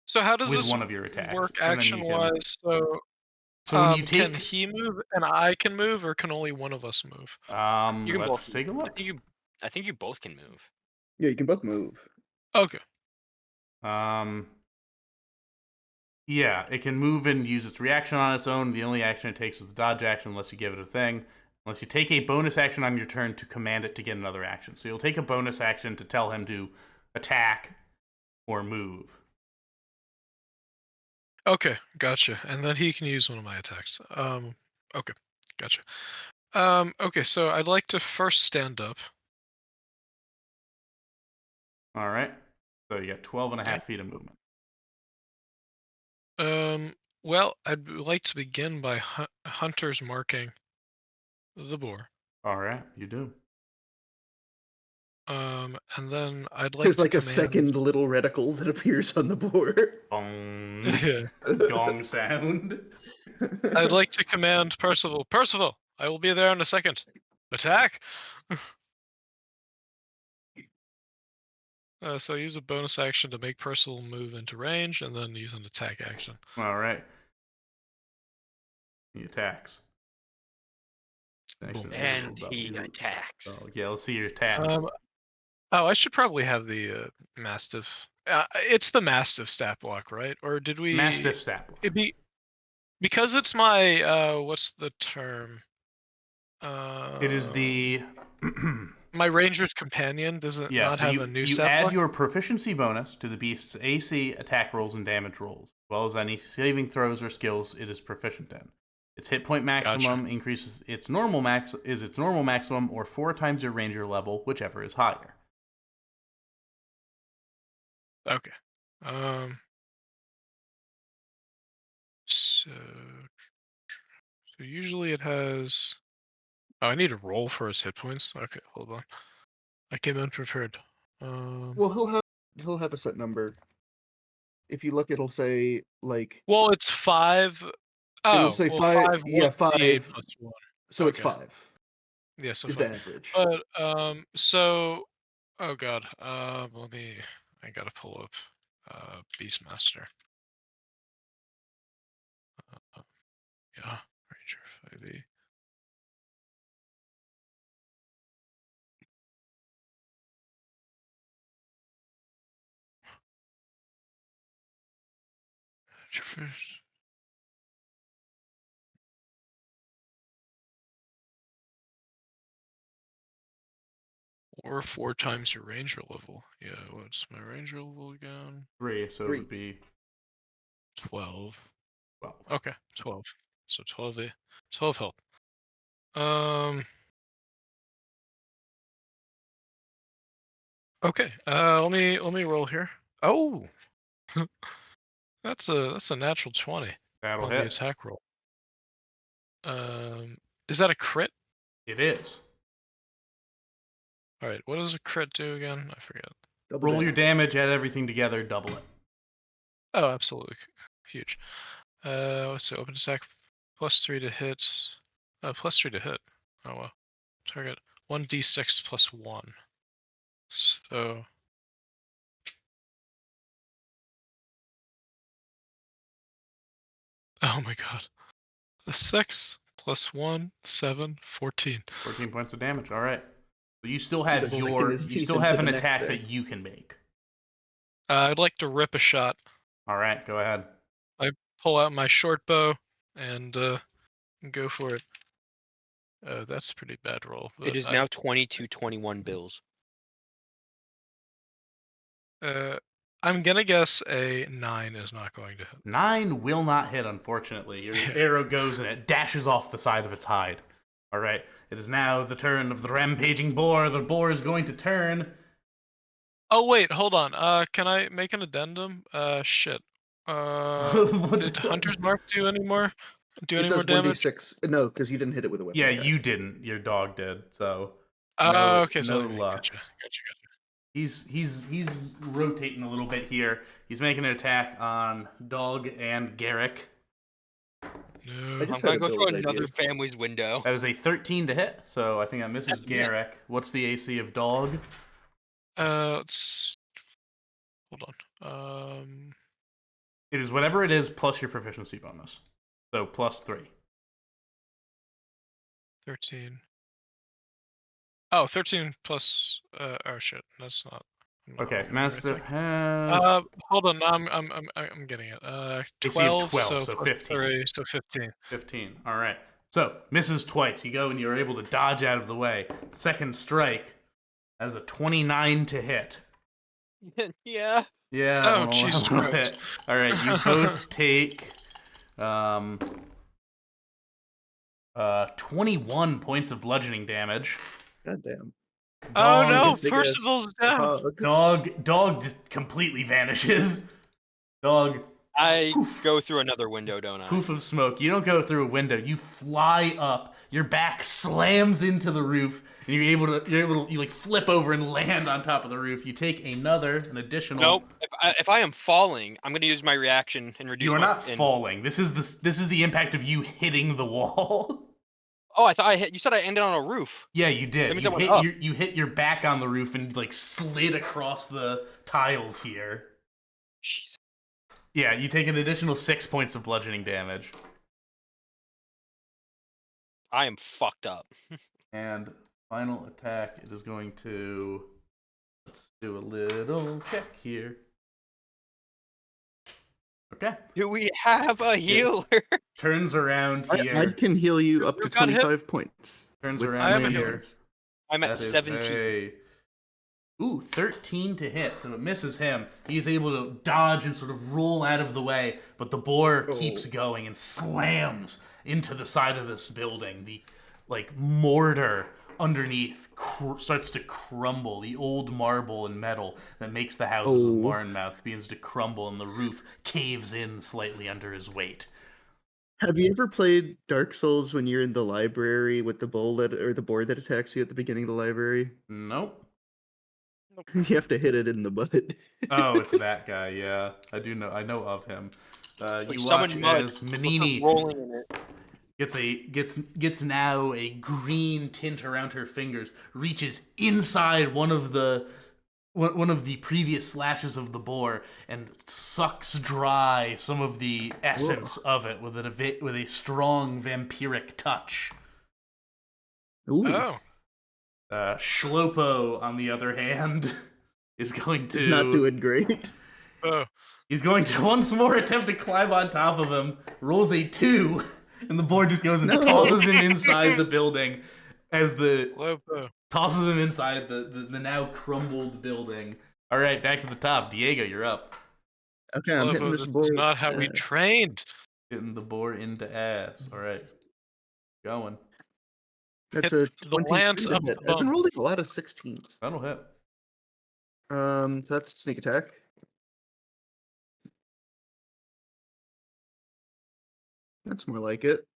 So how does with this one of your attacks. work and then you action can- wise? So when you can take, he move and I can move, or can only one of us move? You can let's both take a move. look. I think you both can move. Yeah, you can both move. Okay. Yeah, it can move and use its reaction on its own. The only action it takes is the dodge action, unless you give it a thing. Unless you take a bonus action on your turn to command it to get another action. So you'll take a bonus action to tell him to attack or move. Okay, gotcha. And then he can use one of my attacks. Okay, gotcha. Okay, so I'd like to first stand up. All right. So you got 12 and a half feet of movement. Well, I'd like to begin by hunters marking the boar. All right, you do. And then I'd like There's to like a command... second little reticle that appears on the board. Bong. Yeah. Gong sound. I'd like to command Percival. Percival, I will be there in a second. Attack! So use a bonus action to make Percival move into range, and then use an attack action. All right. He attacks. Actually, And that'll he be- attacks. Oh, yeah, let's see your attack. I should probably have the Mastiff. It's the Mastiff stat block, right? Or did we... Mastiff stat block. It'd be... Because it's my, what's the term? It is the... My Ranger's Companion, does it Yeah, not so have you, a new you stat add block? your proficiency bonus to the beast's AC, attack rolls, and damage rolls, as well as any saving throws or skills it is proficient in. Its hit point maximum increases its normal maximum, or 4 times your ranger level, whichever is higher. Okay. So usually it has... Oh, I need to roll for his hit points. Okay, hold on. I came unprepared. Well, he'll have a set number. If you look, it'll say like Well, it's 5. it'll say well, 5. Yeah, 1d8 5. plus 1. So it's Okay. 5. Yeah, so Is 5. the average. But so oh god. Let me... I gotta pull up Beastmaster. Yeah, Ranger 5e. First. Or 4 times your ranger level. Yeah, what's my ranger level again? 3, so it Three. would be 12. 12. Okay, 12. So 12 health. Okay, let me roll here. Oh, that's a natural 20 That'll on the hit. attack roll. Is that a crit? It is. All right, what does a crit do again? I forget. Double Roll your damage. damage, add everything together, double it. Oh, absolutely, huge. Let's see, open attack +3 to hit. +3 to hit. Oh well. Target 1d6 plus 1. So. Oh my god. A 6 plus 1, 7, 14. 14 points of damage. All right. So you still He's have like sinking your his you teeth still into have the an neck attack there. that you can make. I'd like to rip a shot. All right, go ahead. Pull out my short bow and go for it. Oh, that's a pretty bad roll. It is now 22-21 bills. I'm gonna guess a 9 is not going to hit. 9 will not hit, unfortunately. Your arrow goes and it dashes off the side of its hide. All right. It is now the turn of the rampaging boar. The boar is going to turn. Oh wait, hold on. Can I make an addendum? Shit. Did Hunter's Mark do any more? Do It any more does damage? 1d6. No, because you didn't hit it with a weapon. Yeah, attack. you didn't. Your dog did. So Okay, so no luck. Gotcha. He's rotating a little bit here. He's making an attack on Dog and Garrick. No. I just I'm had gonna a go through build another idea. family's window. That is a 13 to hit. So I think that misses Yeah. Garrick. What's the AC of Dog? Let's hold on. It is whatever it is plus your proficiency bonus. So +3. 13. Oh, 13 plus. Oh shit, that's not. I'm not Okay, looking at the right Master thing. has Hold on. I'm getting it. AC of 12. 12, so plus 15. 3, so 15. 15. All right. So misses twice. You go and you're able to dodge out of the way. Second strike. That is a 29 to hit. Yeah. Yeah. Oh, well, Jesus that'll Christ. hit. All right. You both take 21 points of bludgeoning damage. God damn. Oh no, big Percival's down. Dog just completely vanishes. Dog, I Poof. go through another window, don't I? poof of smoke. You don't go through a window. You fly up. Your back slams into the roof, and you like flip over and land on top of the roof. You take an additional. Nope. If I am falling, I'm gonna use my reaction and reduce. You are my, not falling. This is the impact of you hitting the wall. Oh, I thought I hit. You said I ended on a roof. Yeah, you did. That means You I went hit, up. you hit your back on the roof and like slid across the tiles here. Jeez. Yeah, you take an additional 6 points of bludgeoning damage. I am fucked up. And final attack, it is going to. Let's do a little check here. Okay. Do we have a healer? Turns around here. I can heal you up to Who got hit? 25 points. Turns with around I have a land here. hands. I'm at That is 17. Ooh, 13 to hit, so it misses him. He's able to dodge and sort of roll out of the way, but the boar keeps going and slams into the side of this building. The mortar underneath starts to crumble. The old marble and metal that makes the houses of Marnmouth begins to crumble, and the roof caves in slightly under his weight. Have you ever played Dark Souls when you're in the library with the the boar that attacks you at the beginning of the library? Nope. You have to hit it in the butt. Oh, it's that guy. Yeah, I do know. I know of him. You summon watch mud. as Manini Rolling in it. gets now a green tint around her fingers, reaches inside one of the previous slashes of the boar and sucks dry some of the essence of it with a strong vampiric touch. Ooh. Oh. Shlopo, on the other hand, is going to He's not doing great. Oh. He's going to once more attempt to climb on top of him. Rolls a 2, and the board just goes and tosses him inside the building. as the Lobo. tosses him inside the now crumbled building. All right, back to the top. Diego, you're up. Okay, I'm hitting Lobo, this this board. is not how we trained. Hitting the boar into ass. All right, going. That's Hit a the 23 lance to up hit. the I've been bum. rolling a lot of 16s. That'll hit. So that's sneak attack. That's more like it.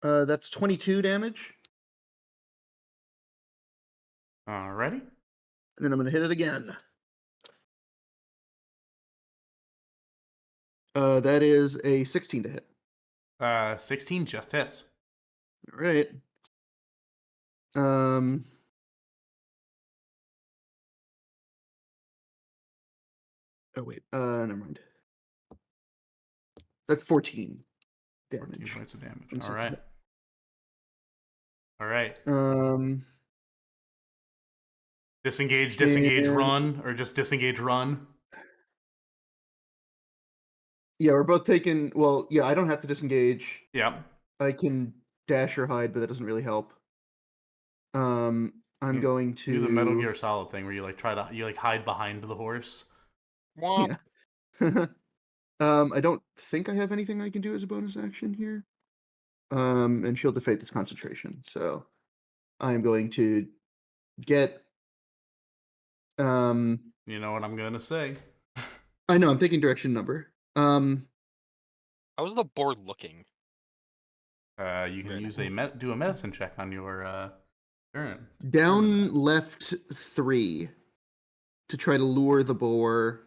That's 22 damage. Alrighty. And then I'm gonna hit it again. That is a 16 to hit. 16 just hits. All right. Oh wait. Never mind. That's 14 14 damage. points of damage. And All six right. hit. All right. Um. Disengage, And- run, or just disengage, run. Yeah, we're both taking. Well, yeah, I don't have to disengage. Yep. I can dash or hide, but that doesn't really help. I'm Mm, going to Do the Metal Gear Solid thing where you like hide behind the horse. Womp. Yeah. I don't think I have anything I can do as a bonus action here. And Shield of Fate is concentration, so I'm going to get. You know what I'm gonna say. I know I'm taking direction number. How's the board looking? You can Very use do a medicine check on your turn. Down left 3 to try to lure the boar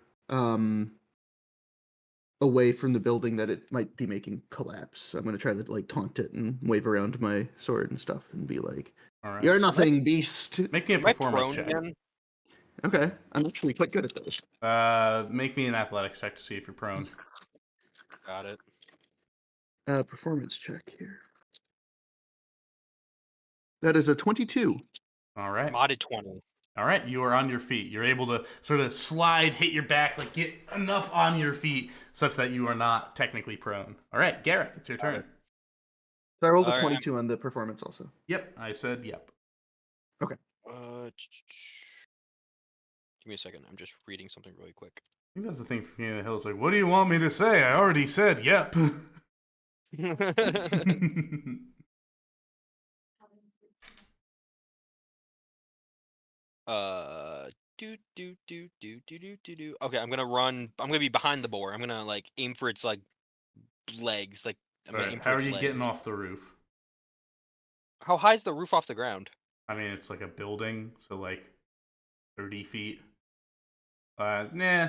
away from the building that it might be making collapse. I'm going to try to like taunt it and wave around my sword and stuff and be like, All right. "You're nothing, beast." Make me a Am I performance prone check. again? Okay, I'm actually quite good at this. Make me an athletics check to see if you're prone. Got it. Performance check here. That is a 22. All right. Modded 20. All right, you are on your feet. You're able to sort of slide, hit your back, like get enough on your feet such that you are not technically prone. All right, Garrick, it's your turn. So I rolled a All right. 22 on the performance also. Yep, I said yep. Give me a second. I'm just reading something really quick. I think that's the thing for King of the Hill. Is like, what do you want me to say? I already said yep. Okay, I'm gonna run. I'm gonna be behind the boar. I'm gonna like aim for its like legs. Like I'm gonna aim Right, for how are its you legs. getting off the roof? How high is the roof off the ground? I mean, it's like a building, so like 30 feet. Nah,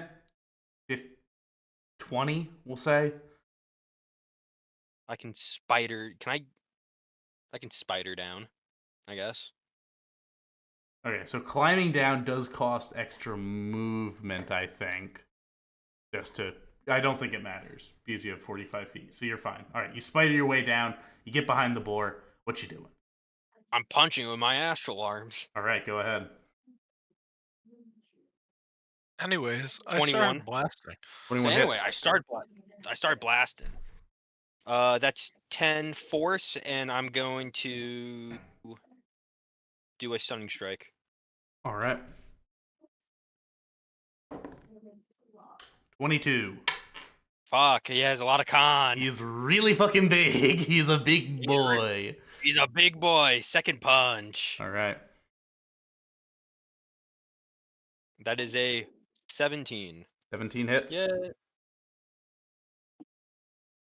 20, we'll say. I can spider. I can spider down, I guess. Okay, so climbing down does cost extra movement, I think. I don't think it matters because you have 45 feet, so you're fine. All right, you spider your way down. You get behind the boar. What you doing? I'm punching with my astral arms. All right, go ahead. Anyways, I 21. started blasting. 21 So anyway, hits. I start blasting. That's 10 force, and I'm going to do a stunning strike. All right. 22. Fuck, he has a lot of con. He's really fucking big. He's a big He's boy. He's a big boy. Second punch. All right. That is a 17. 17 hits. Yeah.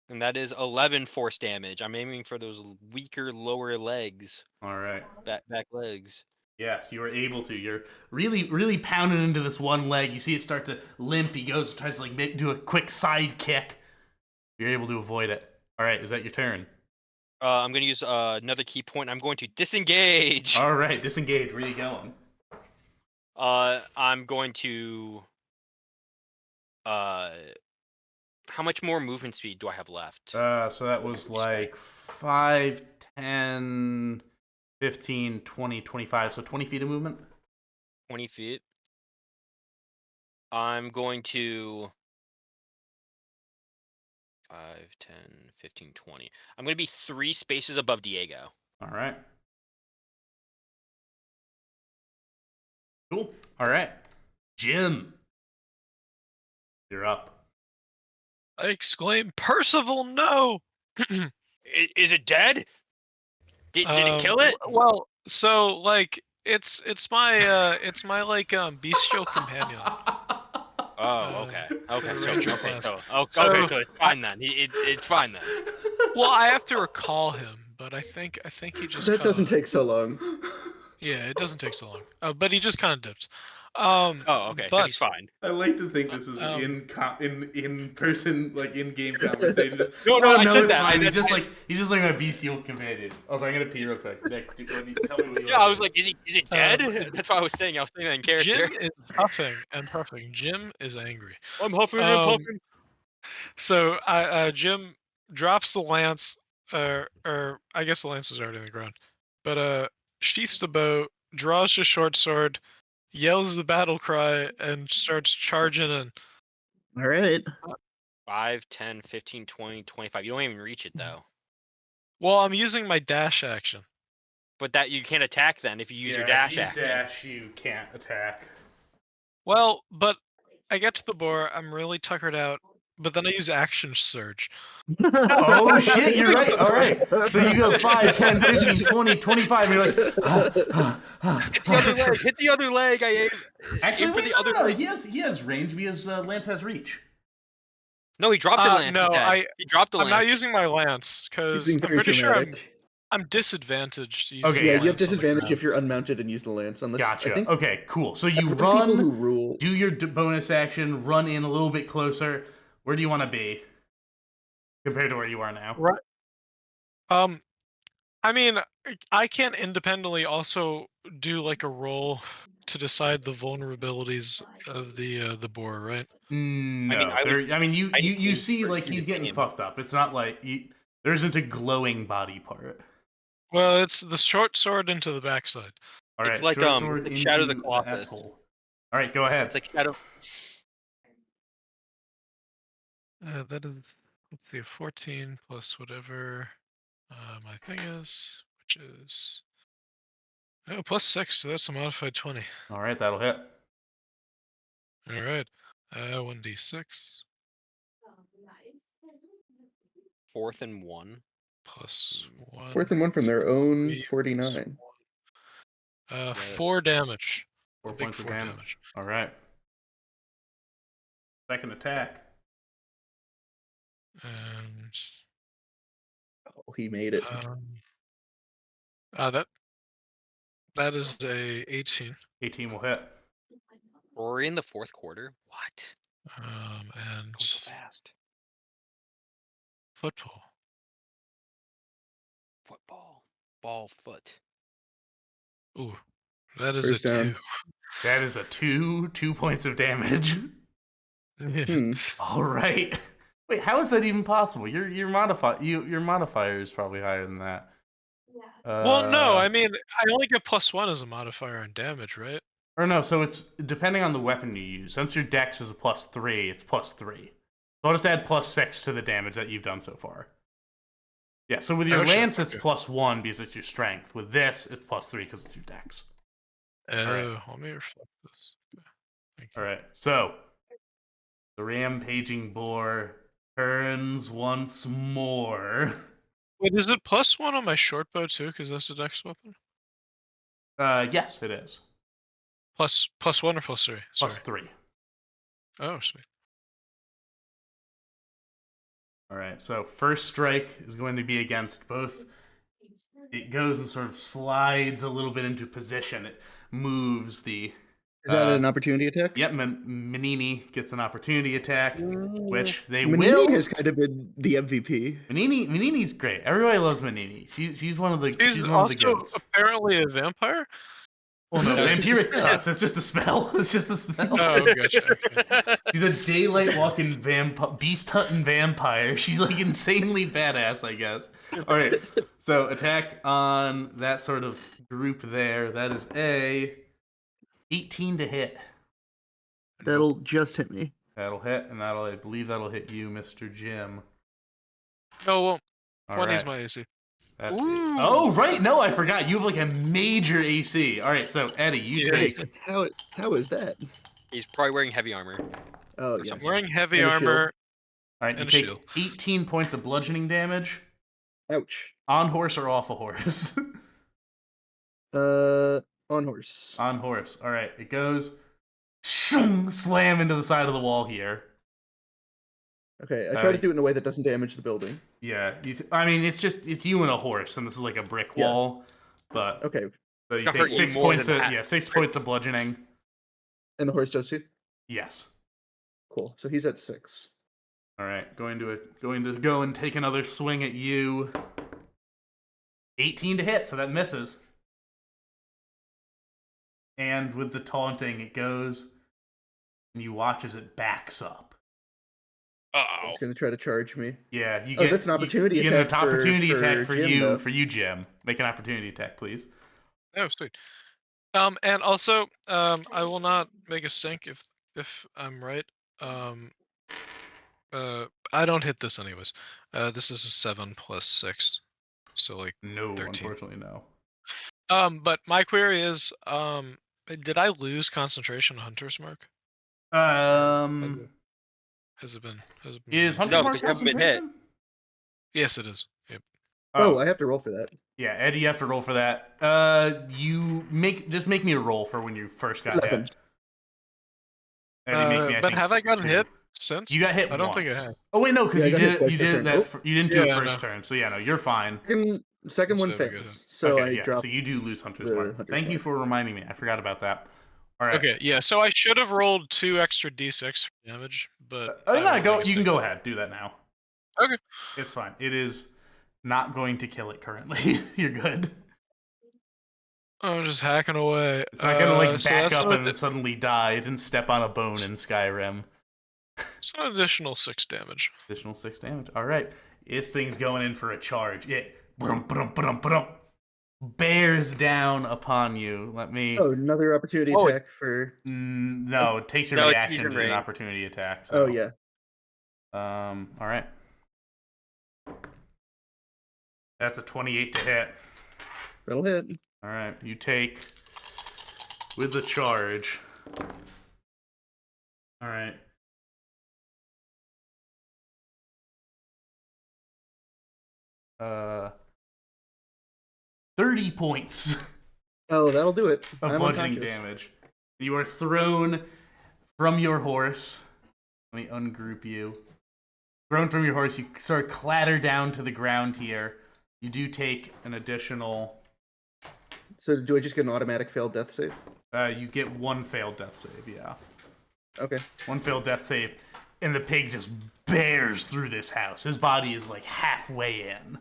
And that is 11 force damage. I'm aiming for those weaker lower legs, All right. back legs. Yes, you are able to. You're really pounding into this one leg. You see it start to limp. He goes, tries to like do a quick side kick. You're able to avoid it. All right, is that your turn? I'm going to use another key point. I'm going to disengage. All right, disengage. Where are you going? I'm going to. How much more movement speed do I have left? So that was like 5, 10, 15, 20, 25. So 20 feet of movement. 20 feet. I'm going to 5, 10, 15, 20. I'm going to be 3 spaces above Diego. All right. Cool. All right. Jim, you're up. I exclaim, Percival, no! Is it dead? Did it kill it? Well, so like it's my like bestial companion. Oh, okay. Okay, so Ranger okay, class. so it's fine then. It's fine then. Well, I have to recall him, but I think he just That doesn't kinda- take so long. Yeah, it doesn't take so long. But he just kind of dips. Oh, okay, so but, he's fine. I like to think this is in person, like in game conversation. Just, No, I said it's that. fine. He's just like my bestial companion. Also, I'm gonna pee real quick. Nick, tell me what you Yeah, I was like, is it dead? That's why I was saying. I was saying that in character. Jim is huffing and puffing. Jim is angry. I'm huffing and puffing. So Jim drops the lance, or I guess the lance was already on the ground, but sheaths the bow, draws his short sword, yells the battle cry, and starts charging in. All right. 5, 10, 15, 20, 25. You don't even reach it though. Well, I'm using my dash action. But that you can't attack then if you use your dash action. Dash, you can't attack. Well, but I get to the boar, I'm really tuckered out, but then I use action surge. Oh shit, you're right. All right. So you go 5, 10, 15, 20, 25. And you're like, Hit the other leg. Hit the other leg. actually, aim for wait, the no, other no, leg. he has range because Lance has reach. No, he dropped the lance. No, he dropped the I'm lance. not using my lance He's because being I'm very pretty dramatic. sure I'm disadvantaged. Using Okay, my Yeah, you lance have on the disadvantage ground. if you're unmounted and use the lance. Unless Gotcha. I think Okay, cool. So you for the people who run, rule. do your bonus action, run in a little bit closer. Where do you want to be compared to where you are now? Right. I mean, I can't independently also do like a roll to decide the vulnerabilities of the boar, right? No, I mean, you see, for like he's getting him. fucked up. It's not like there isn't a glowing body part. Well, it's the short sword into the backside. All right, It's like, short it's sword like Shadow the into Colossus. asshole. All right, go ahead. It's like Shadow. That is, let's see, 14 plus whatever my thing is, which is plus 6, so that's a modified 20. All right, that'll hit. All right, 1d6 Oh, nice. 4th and 1. plus 1. 4th and 1 from their own 3 plus 49. 1. 4 damage. 4 A big points of 4 damage. All right. Second attack. And Oh, he made it. that is a 18. 18 will hit. Rory in the 4th quarter. What? And Going so fast. football. Football. Ball foot. Ooh, that is First a down. 2. That is a 2 points of damage. Hmm. All right. Wait, how is that even possible? Your modifier is probably higher than that. Yeah. Well, no, I mean, I only get +1 as a modifier on damage, right? Or no, so it's depending on the weapon you use. Since your dex is a +3, it's +3. So I'll just add +6 to the damage that you've done so far. Yeah, so with your Oh, sure, lance, it's okay. +1 because it's your strength. With this, it's +3 because it's your dex. Oh, let me reflect this. Okay. Thank you. All right, so the rampaging boar turns once more. Wait, is it +1 on my short bow too? Because that's a dex weapon. Yes, it is. +1 or +3? Sorry. +3. Oh, sweet. All right, so first strike is going to be against both. It goes and sort of slides a little bit into position. It moves the. Is that an opportunity attack? Yep, Manini gets an opportunity attack, which they Manini will. has kind of been the MVP. Manini's great. Everybody loves Manini. She's one of the. She's She's one also of the goats. apparently a vampire. Well, no, No, it's just a vampiric spell. touch. It's just a spell. It's just a spell. Oh, gotcha. Okay. She's a daylight walking beast hunting vampire. She's like insanely badass, I guess. All right, so attack on that sort of group there. That is a 18 to hit. That'll just hit me. That'll hit, and I believe that'll hit you, Mr. Jim. No, it won't. All 20 is right. my AC. That's it. Ooh. Oh, right. No, I forgot. You have like a major AC. All right, so Eddie, you Yeah. take. How is that? He's probably wearing heavy armor. Oh Or yeah. something. Wearing heavy And a shield. armor. All right, you And a take shield. 18 points of bludgeoning damage Ouch. on horse or off a horse. On horse. On horse. All right, it goes shung, slam into the side of the wall here. Okay, I try Uh, to do it in a way that doesn't damage the building. Yeah, I mean it's you and a horse, and this is like a brick Yeah. wall. But Okay, so you gonna take hurt you 6 more points than of that. 6 points of bludgeoning. and the horse does too. Yes. Cool. So he's at 6. All right, going to go and take another swing at you. 18 to hit, so that misses. And with the taunting, it goes, and you watch as it backs up. Uh-oh. He's gonna try to charge me. Yeah, you Oh, get that's an opportunity you get an attack for- opportunity attack for for Jim, you, though. Jim. Make an opportunity attack, please. Oh, sweet. And also, I will not make a stink if I'm right. I don't hit this anyways. This is a 7 plus 6, so like. No, 13. unfortunately, no. But my query is, did I lose concentration on Hunter's Mark? Has it been? Is Hunter's No, Mark because you haven't been hit. concentration? Yes, it is. Yep. Oh, I have to roll for that. Yeah, Eddie, you have to roll for that. You just make me a roll for when you first got 11. hit. Eddie, make me, But think, have I gotten 2. hit since? You got hit I don't once. think I have. Oh wait, no, because Yeah, I you got did hit it. twice You that did turn. that. Oh. You didn't do Yeah, it I first know. turn, so yeah, no, you're fine. Second one That's very good. fails. So okay, I yeah, drop. so you do lose Hunter's the Mark. Hunter's Thank you Mark. for reminding me. I forgot about that. All right. Okay, yeah. So I should have rolled 2 extra d6 for damage, but. Oh, I no, will go. make a You can stink. go ahead. Do that now. Okay. It's fine. It is not going to kill it currently. You're good. I'm just hacking away. It's not gonna like So back that's up an and then suddenly die. It didn't step on a bone in Skyrim. It's an additional 6 damage. Additional 6 damage. All right, this thing's going in for a charge. It bears down upon you. Let me. Oh, another opportunity Oh, attack for. No, it takes your No, it's reaction user to do an range. opportunity attack. So. Oh yeah. All right. That's a 28 to hit. That'll hit. All right, you take with the charge. All right. Uh, 30 points Oh, that'll do it. of I'm bludgeoning unconscious. damage. You are thrown from your horse. Let me ungroup you. Thrown from your horse, you sort of clatter down to the ground here. You do take an additional. So do I just get an automatic failed death save? You get 1 failed death save. Yeah. Okay. 1 failed death save, and the pig just bears through this house. His body is like halfway in.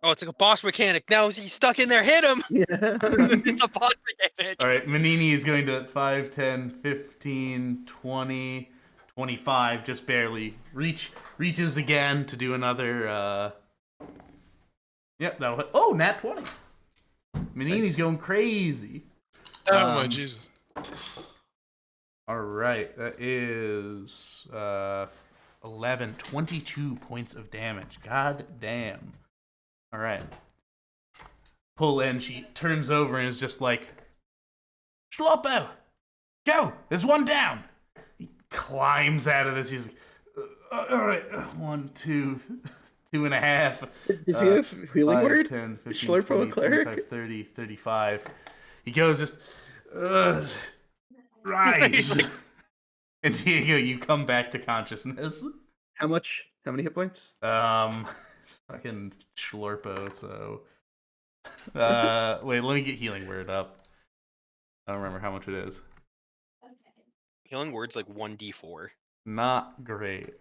Oh, it's like a boss mechanic. Now he's stuck in there. Hit him! Yeah. It's a boss mechanic. All right, Manini is going to 5, 10, 15, 20, 25, just barely. Reaches again to do another, Yep, that'll hit. Oh, nat 20. Manini's Nice. going crazy. Oh my Um, Jesus. All right, that is 11, 22 points of damage. God damn. All right. Pull in, she turns over and is just like, Schloppo, go, there's one down. He climbs out of this, he's like, all right, 1, 2, 2.5. Does he have healing 5, word? 10, 15, Schlurpo 20, a cleric? 25, 30, 35. He goes just, rise. And Diego, you come back to consciousness. How much? How many hit points? Fucking Schlurpo, so. Wait, let me get healing word up. I don't remember how much it is. Okay. Healing word's like 1d4. Not great.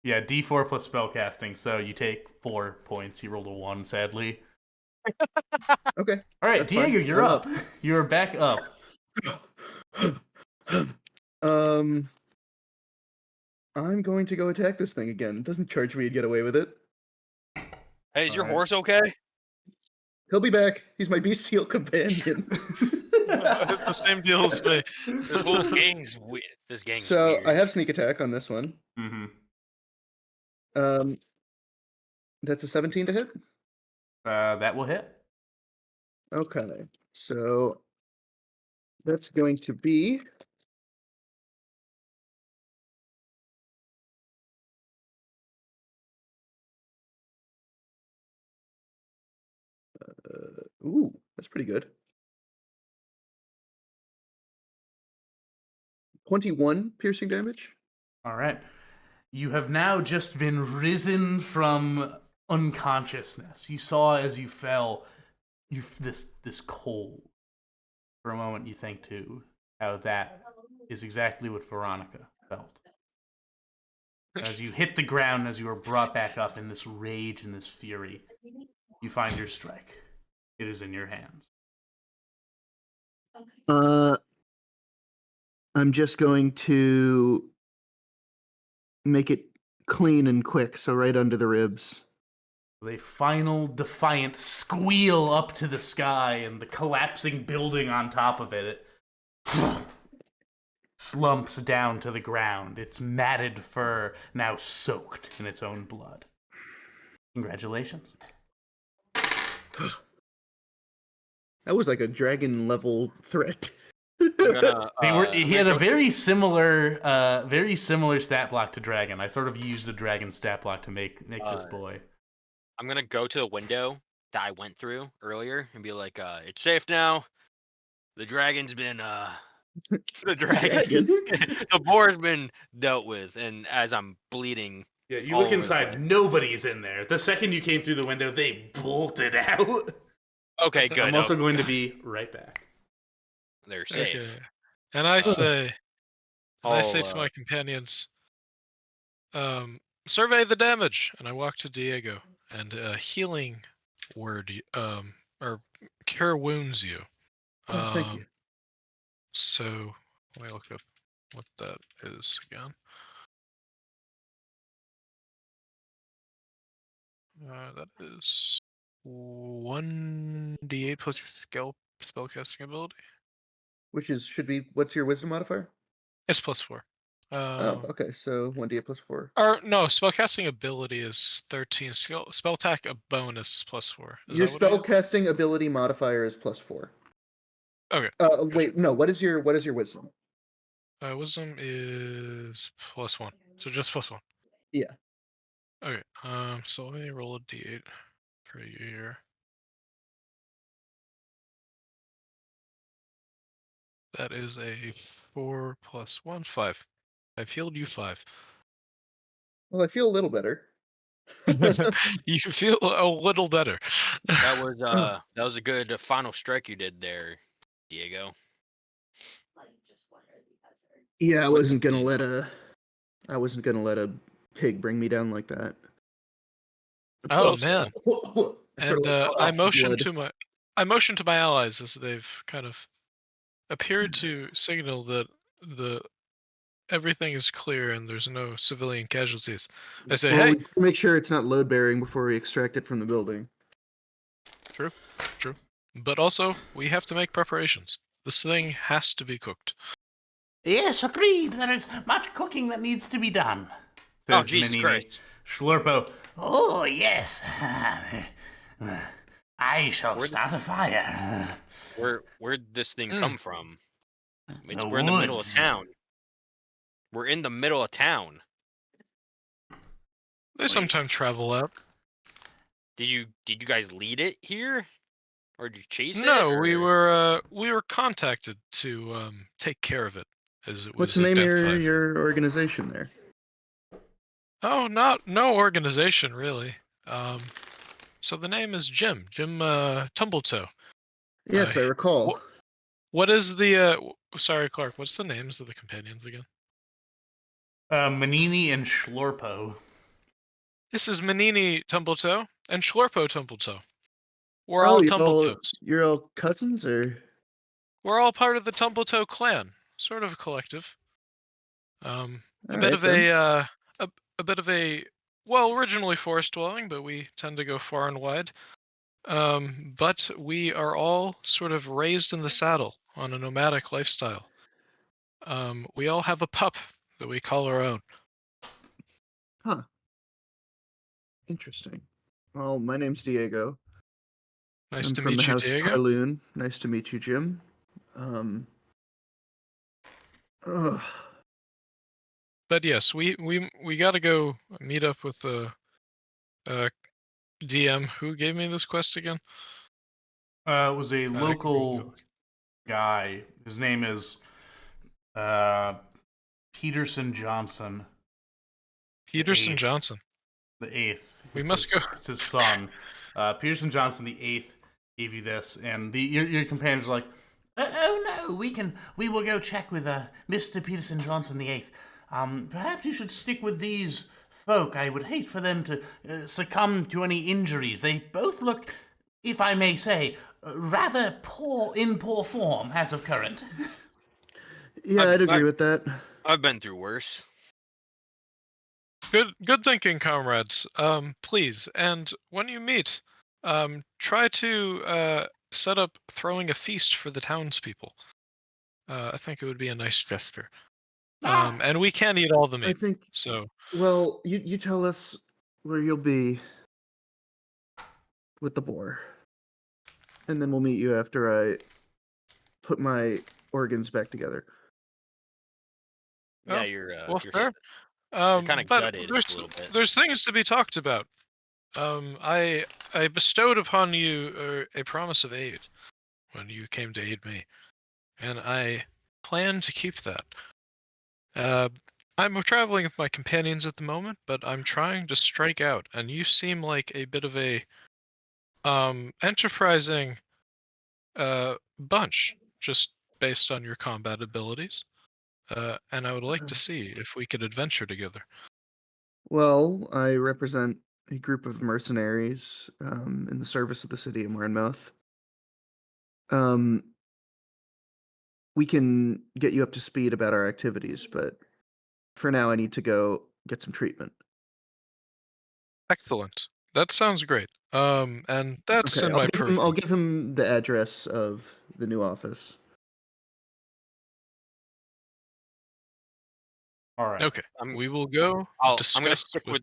Yeah, D4 plus spellcasting, so you take 4 points. You rolled a 1, sadly. Okay. All right, That's fine. Diego, you're I'm up. You're back up. I'm going to go attack this thing again. It doesn't charge me and get away with it. Hey, is your Alright. horse okay? He'll be back. He's my bestial companion. The same deal as me. This whole gang's weird. This gang's So weird. I have sneak attack on this one. Mm-hmm. That's a 17 to hit. That will hit. Okay, so that's going to be ooh, that's pretty good. 21 piercing damage. All right. You have now just been risen from unconsciousness. You saw as you fell, this cold. For a moment, you think too how that is exactly what Veronica felt. As you hit the ground, as you are brought back up in this rage and this fury, you find your strike. It is in your hands. I'm just going to make it clean and quick, so right under the ribs. With a final defiant squeal up to the sky and the collapsing building on top of it, it slumps down to the ground, its matted fur now soaked in its own blood. Congratulations. That was like a dragon level threat. I'm gonna, He had a very similar stat block to Dragon. I sort of used the Dragon stat block to make this boy. I'm gonna go to the window that I went through earlier and be like, "It's safe now. The dragon's been the dragon, the boar's been dealt with." And as I'm bleeding, Yeah, you all look over the inside. place. Nobody's in there. The second you came through the window, they bolted out. Okay, good. I'm also okay. going to be right back. They're safe. Okay. And I say, Oh, to my companions, survey the damage. And I walk to Diego, and a healing word, or cure wounds you. Oh, thank you. So let me look up what that is again. That is 1d8 plus your spellcasting ability. Which is should be what's your wisdom modifier? It's +4. Oh, okay. So 1d8 plus 4. Or no, spellcasting ability is 13. Spell attack a bonus is +4. Is Your that what it is? spellcasting ability modifier is +4. Okay. Wait, no. What is your wisdom? Wisdom is +1. So just +1. Yeah. Okay. So let me roll a d8 for you here. That is a 4 + 1, 5. I've healed you 5. Well, I feel a little better. You feel a little better. that was a good final strike you did there, Diego. Yeah, I wasn't gonna let a pig bring me down like that. Oh man! Sort And of I cough motioned blood. to my allies as they've kind of appeared to signal that everything is clear and there's no civilian casualties. I say, Well, hey, we make sure it's not load bearing before we extract it from the building. true, but also we have to make preparations. This thing has to be cooked. Yes, agreed. There is much cooking that needs to be done. Oh, Says Jesus Menine. Christ. Schlurpo. Oh, yes. I shall Where'd- start a fire. Where'd this thing Mm. come from? The We're in the middle of woods. town. We're in the middle of town. They sometimes travel out. Did you guys lead it here, or did you chase it? No, or- we were contacted to take care of it as it was What's the name of identified. your organization there? Oh, no organization really. So the name is Jim Tumbletoe. Yes, I recall. What is the sorry, Clark, what's the names of the companions again? Menini and Schlurpo. This is Menini Tumbletoe and Schlurpo Tumbletoe. We're all Tumbletoes. You're all cousins, or We're all part of the Tumbletoe clan, sort of a collective. A bit of a well, originally forest dwelling, but we tend to go far and wide. But we are all sort of raised in the saddle on a nomadic lifestyle. We all have a pup that we call our own. Huh. Interesting. Well, my name's Diego. Nice I'm to from meet the you, House Diego. Parloon. Nice to meet you, Jim. Ugh. But yes, we got to go meet up with the DM who gave me this quest again. It was a Gringo. local guy. His name is Peterson Johnson. Peterson eighth. Johnson. The 8th. We It's must his, go. It's his son. Peterson Johnson, the 8th, gave you this, and your companions are like, oh no, we will go check with Mr. Peterson Johnson, the 8th. Perhaps you should stick with these folk. I would hate for them to succumb to any injuries. They both look, if I may say, rather in poor form as of current. Yeah, I'd agree with that. I've been through worse. Good thinking, comrades. Please, and when you meet, try to set up throwing a feast for the townspeople. I think it would be a nice gesture. And we can't eat all the I meat, think. so Well, you tell us where you'll be with the boar, and then we'll meet you after I put my organs back together. Yeah, Oh, you're well, you're fair. kinda But gutted a little bit. there's things to be talked about. I bestowed upon you a promise of aid when you came to aid me, and I plan to keep that. I'm traveling with my companions at the moment, but I'm trying to strike out, and you seem like a bit of a enterprising bunch, just based on your combat abilities. And I would like to see if we could adventure together. Well, I represent a group of mercenaries in the service of the city of Morinmouth. We can get you up to speed about our activities, but for now, I need to go get some treatment. Excellent. That sounds great. And that's Okay, in my purview. I'll give him the address of the new office. All right. Okay, I'm we will go I'm discuss gonna stick with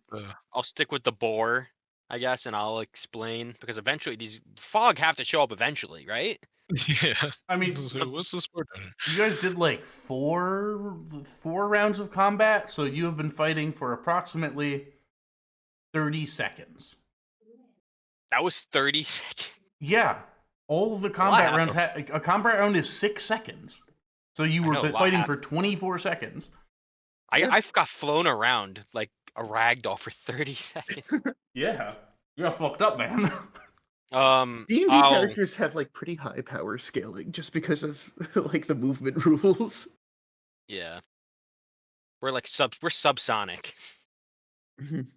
I'll stick with the boar, I guess, and I'll explain because eventually these fog have to show up eventually, right? yeah. I mean, So what's this for doing? you guys did like four rounds of combat, so you have been fighting for approximately 30 seconds. That was 30 seconds. Yeah, all of the combat Wow. rounds. A combat round is 6 seconds, so you I were know, a lot fighting happened. for 24 seconds. I got flown around like a ragdoll for 30 seconds. Yeah, you got fucked up, man. D&D I'll characters have like pretty high power scaling just because of like the movement rules. yeah. We're subsonic. Mhm.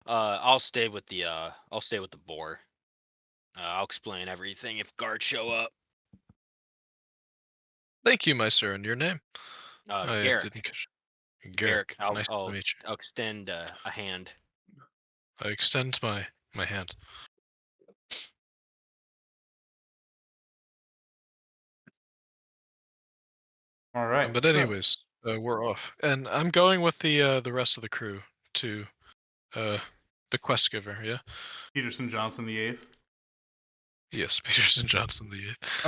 I'll stay with the boar. I'll explain everything if guards show up. Thank you, my sir, and your name? I Garrick. didn't catch. Garrick, Nice to meet you. I'll extend a hand. I extend my hand. All right, But so anyways, we're off, and I'm going with the rest of the crew to the quest giver. Yeah. Peterson Johnson the 8th. Yes, Peterson Johnson the 8th.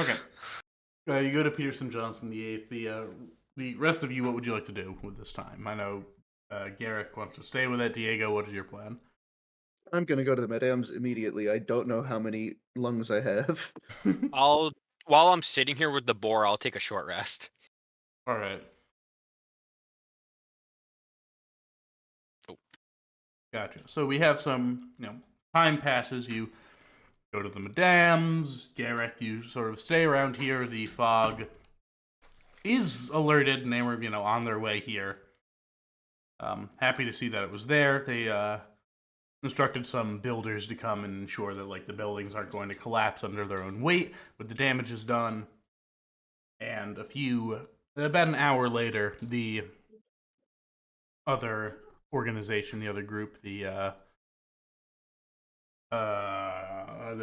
Okay, you go to Peterson Johnson the 8th. The rest of you, what would you like to do with this time? I know Garrick wants to stay with it. Diego, what is your plan? I'm gonna go to the Madame's immediately. I don't know how many lungs I have. While I'm sitting here with the boar, I'll take a short rest. All right. Oh. Gotcha. So we have some, time passes. You go to the Madame's. Garrick, you sort of stay around here. The fog is alerted, and they were, on their way here. Happy to see that it was there. They instructed some builders to come and ensure that, like, the buildings aren't going to collapse under their own weight with the damages done. And about an hour later, the other organization, the other group, the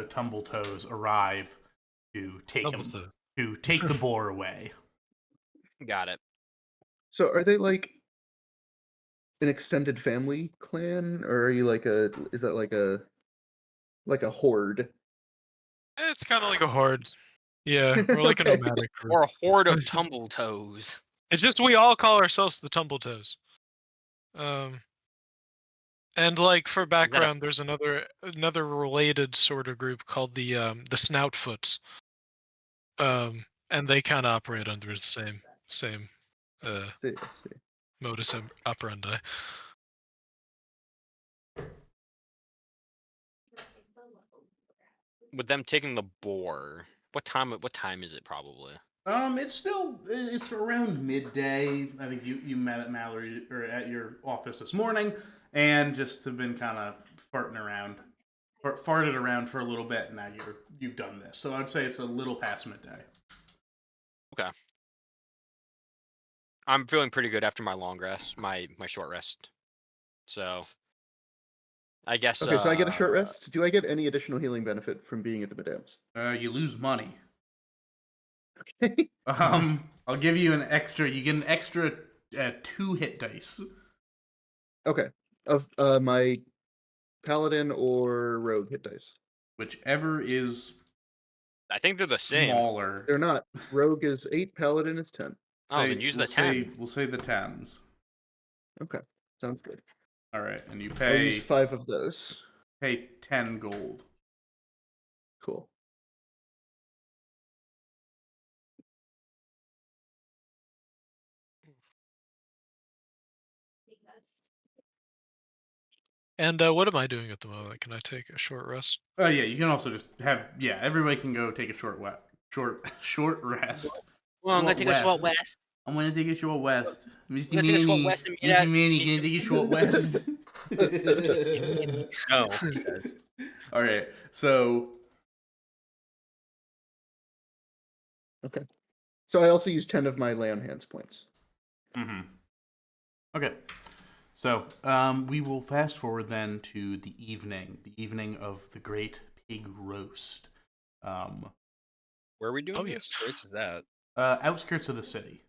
Tumble Toes arrive to take the boar away. Got it. So are they like an extended family clan, or are you like a? Is that like a horde? It's kind of like a horde. Yeah, we're like Okay. a nomadic group. Or a horde of tumble toes. It's just we all call ourselves the Tumbletoes. And like for Is that a background, there's another related sort of group called the Snoutfoots. And they kind of operate under the same See, see. modus operandi. with them taking the boar? What time is it probably? It's around midday. I think you met at Mallory or at your office this morning, and just have been kind of farted around for a little bit. And now you've done this, so I'd say it's a little past midday. Okay. I'm feeling pretty good after my long rest, my short rest. So I guess. Okay, so I get a short rest. Do I get any additional healing benefit from being at the Meadows? You lose money. Okay. I'll give you an extra. You get an extra 2 hit dice. Okay. Of my paladin or rogue hit dice. Whichever is I think they're the same. smaller. They're not. Rogue is 8, paladin is 10. Oh, then use the 10. We'll say the 10s. Okay. Sounds good. All right, and you I'll pay use 5 of those. 10 gold. Cool. And what am I doing at the moment? Can I take a short rest? Oh yeah, you can also just have everybody can go take a short rest. Well, I'm gonna take a short rest. I'm gonna take a short rest. Mr. I'm gonna take a short Manny, rest and Mr. Manny, can you take a short rest? No, he says. All right, so Okay. So I also use 10 of my lay on hands points. Okay. So, we will fast forward then to the evening of the Great Pig Roast. Where are we doing? Oh, this? yes. Where is that? Outskirts of the city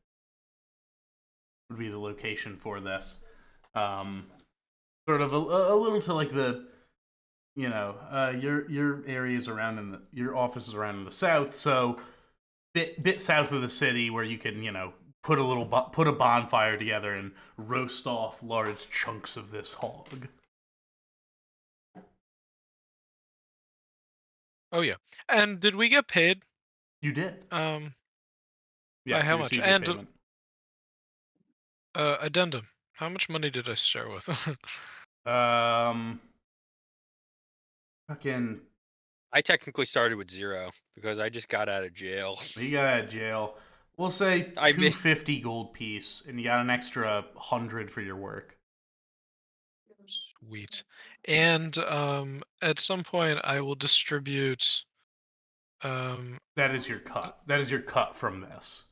would be the location for this. Sort of a little to like the, your areas around your offices around in the south. So, bit south of the city where you can, put a bonfire together and roast off large chunks of this hog. Oh yeah. And did we get paid? You did. By how you much? received your And payment. addendum. How much money did I start with? Fucking. I technically started with 0 because I just got out of jail. You got out of jail. We'll say I made- 250 gold piece, and you got an extra 100 for your work. Sweet. And at some point I will distribute That is your cut. That is your cut from this.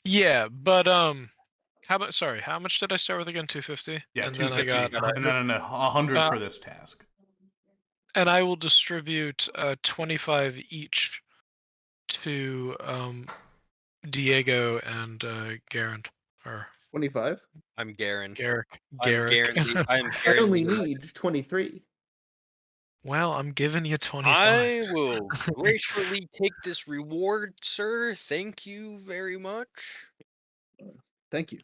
yeah, but how much did I start with again? 250? Yeah, and 250. then I got and then 100 Uh, for this task. and I will distribute 25 each to Diego and Garand or 25? I'm Garen. Garrick. I'm I only Garen. need 23. Well, I'm giving you 25. I will gracefully take this reward, sir. Thank you very much. Thank you.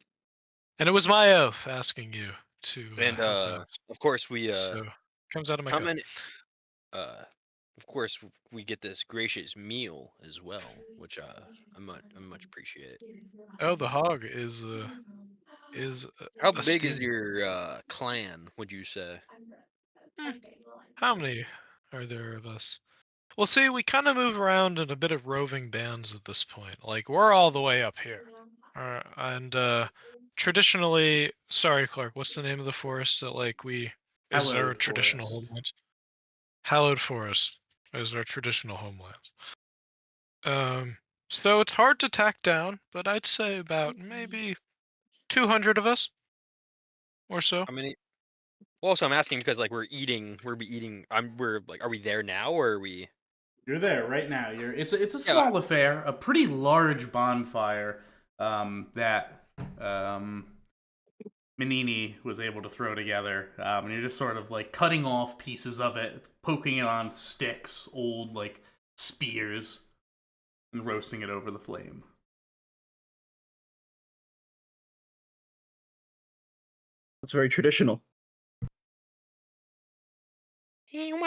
And it was my oath asking you to. And help out. of course we So comes out of my how gut. many of course we get this gracious meal as well, which I much appreciate. Oh, the hog is How big is esteemed. your clan, would you say? How many are there of us? Well, see, we kind of move around in a bit of roving bands at this point. Like, we're all the way up here. And traditionally, sorry, Clark, what's the name of the forest that, like, is our Hallowed traditional Forest. homeland? Hallowed Forest is our traditional homeland. So it's hard to tack down, but I'd say about maybe 200 of us or so. How many? Well, also I'm asking because like we're be eating. We're like, are we there now or are we? You're there right now. It's a small affair, a pretty large bonfire that Manini was able to throw together, and you're just sort of like cutting off pieces of it, poking it on sticks, old like spears, and roasting it over the flame. It's very traditional. Yes.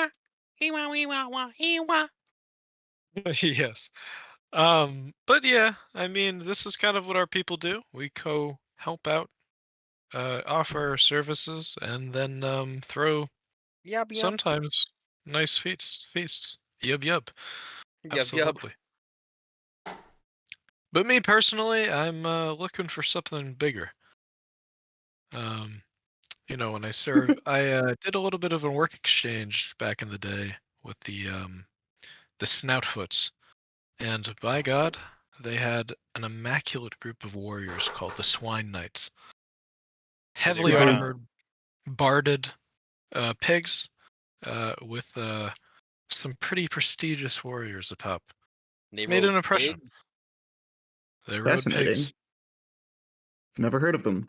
But yeah, I mean, this is kind of what our people do. We help out, offer services, and then throw Yub yub. sometimes nice feasts. Yub yub. Yub yub. Absolutely. But me personally, I'm looking for something bigger. You know, when I served, I did a little bit of a work exchange back in the day with the Snoutfoots, and by God, they had an immaculate group of warriors called the Swine Knights. Heavily Did they- armored, barded pigs with some pretty prestigious warriors atop. They Made an rode impression. pigs? They rode Fascinating. pigs. Never heard of them.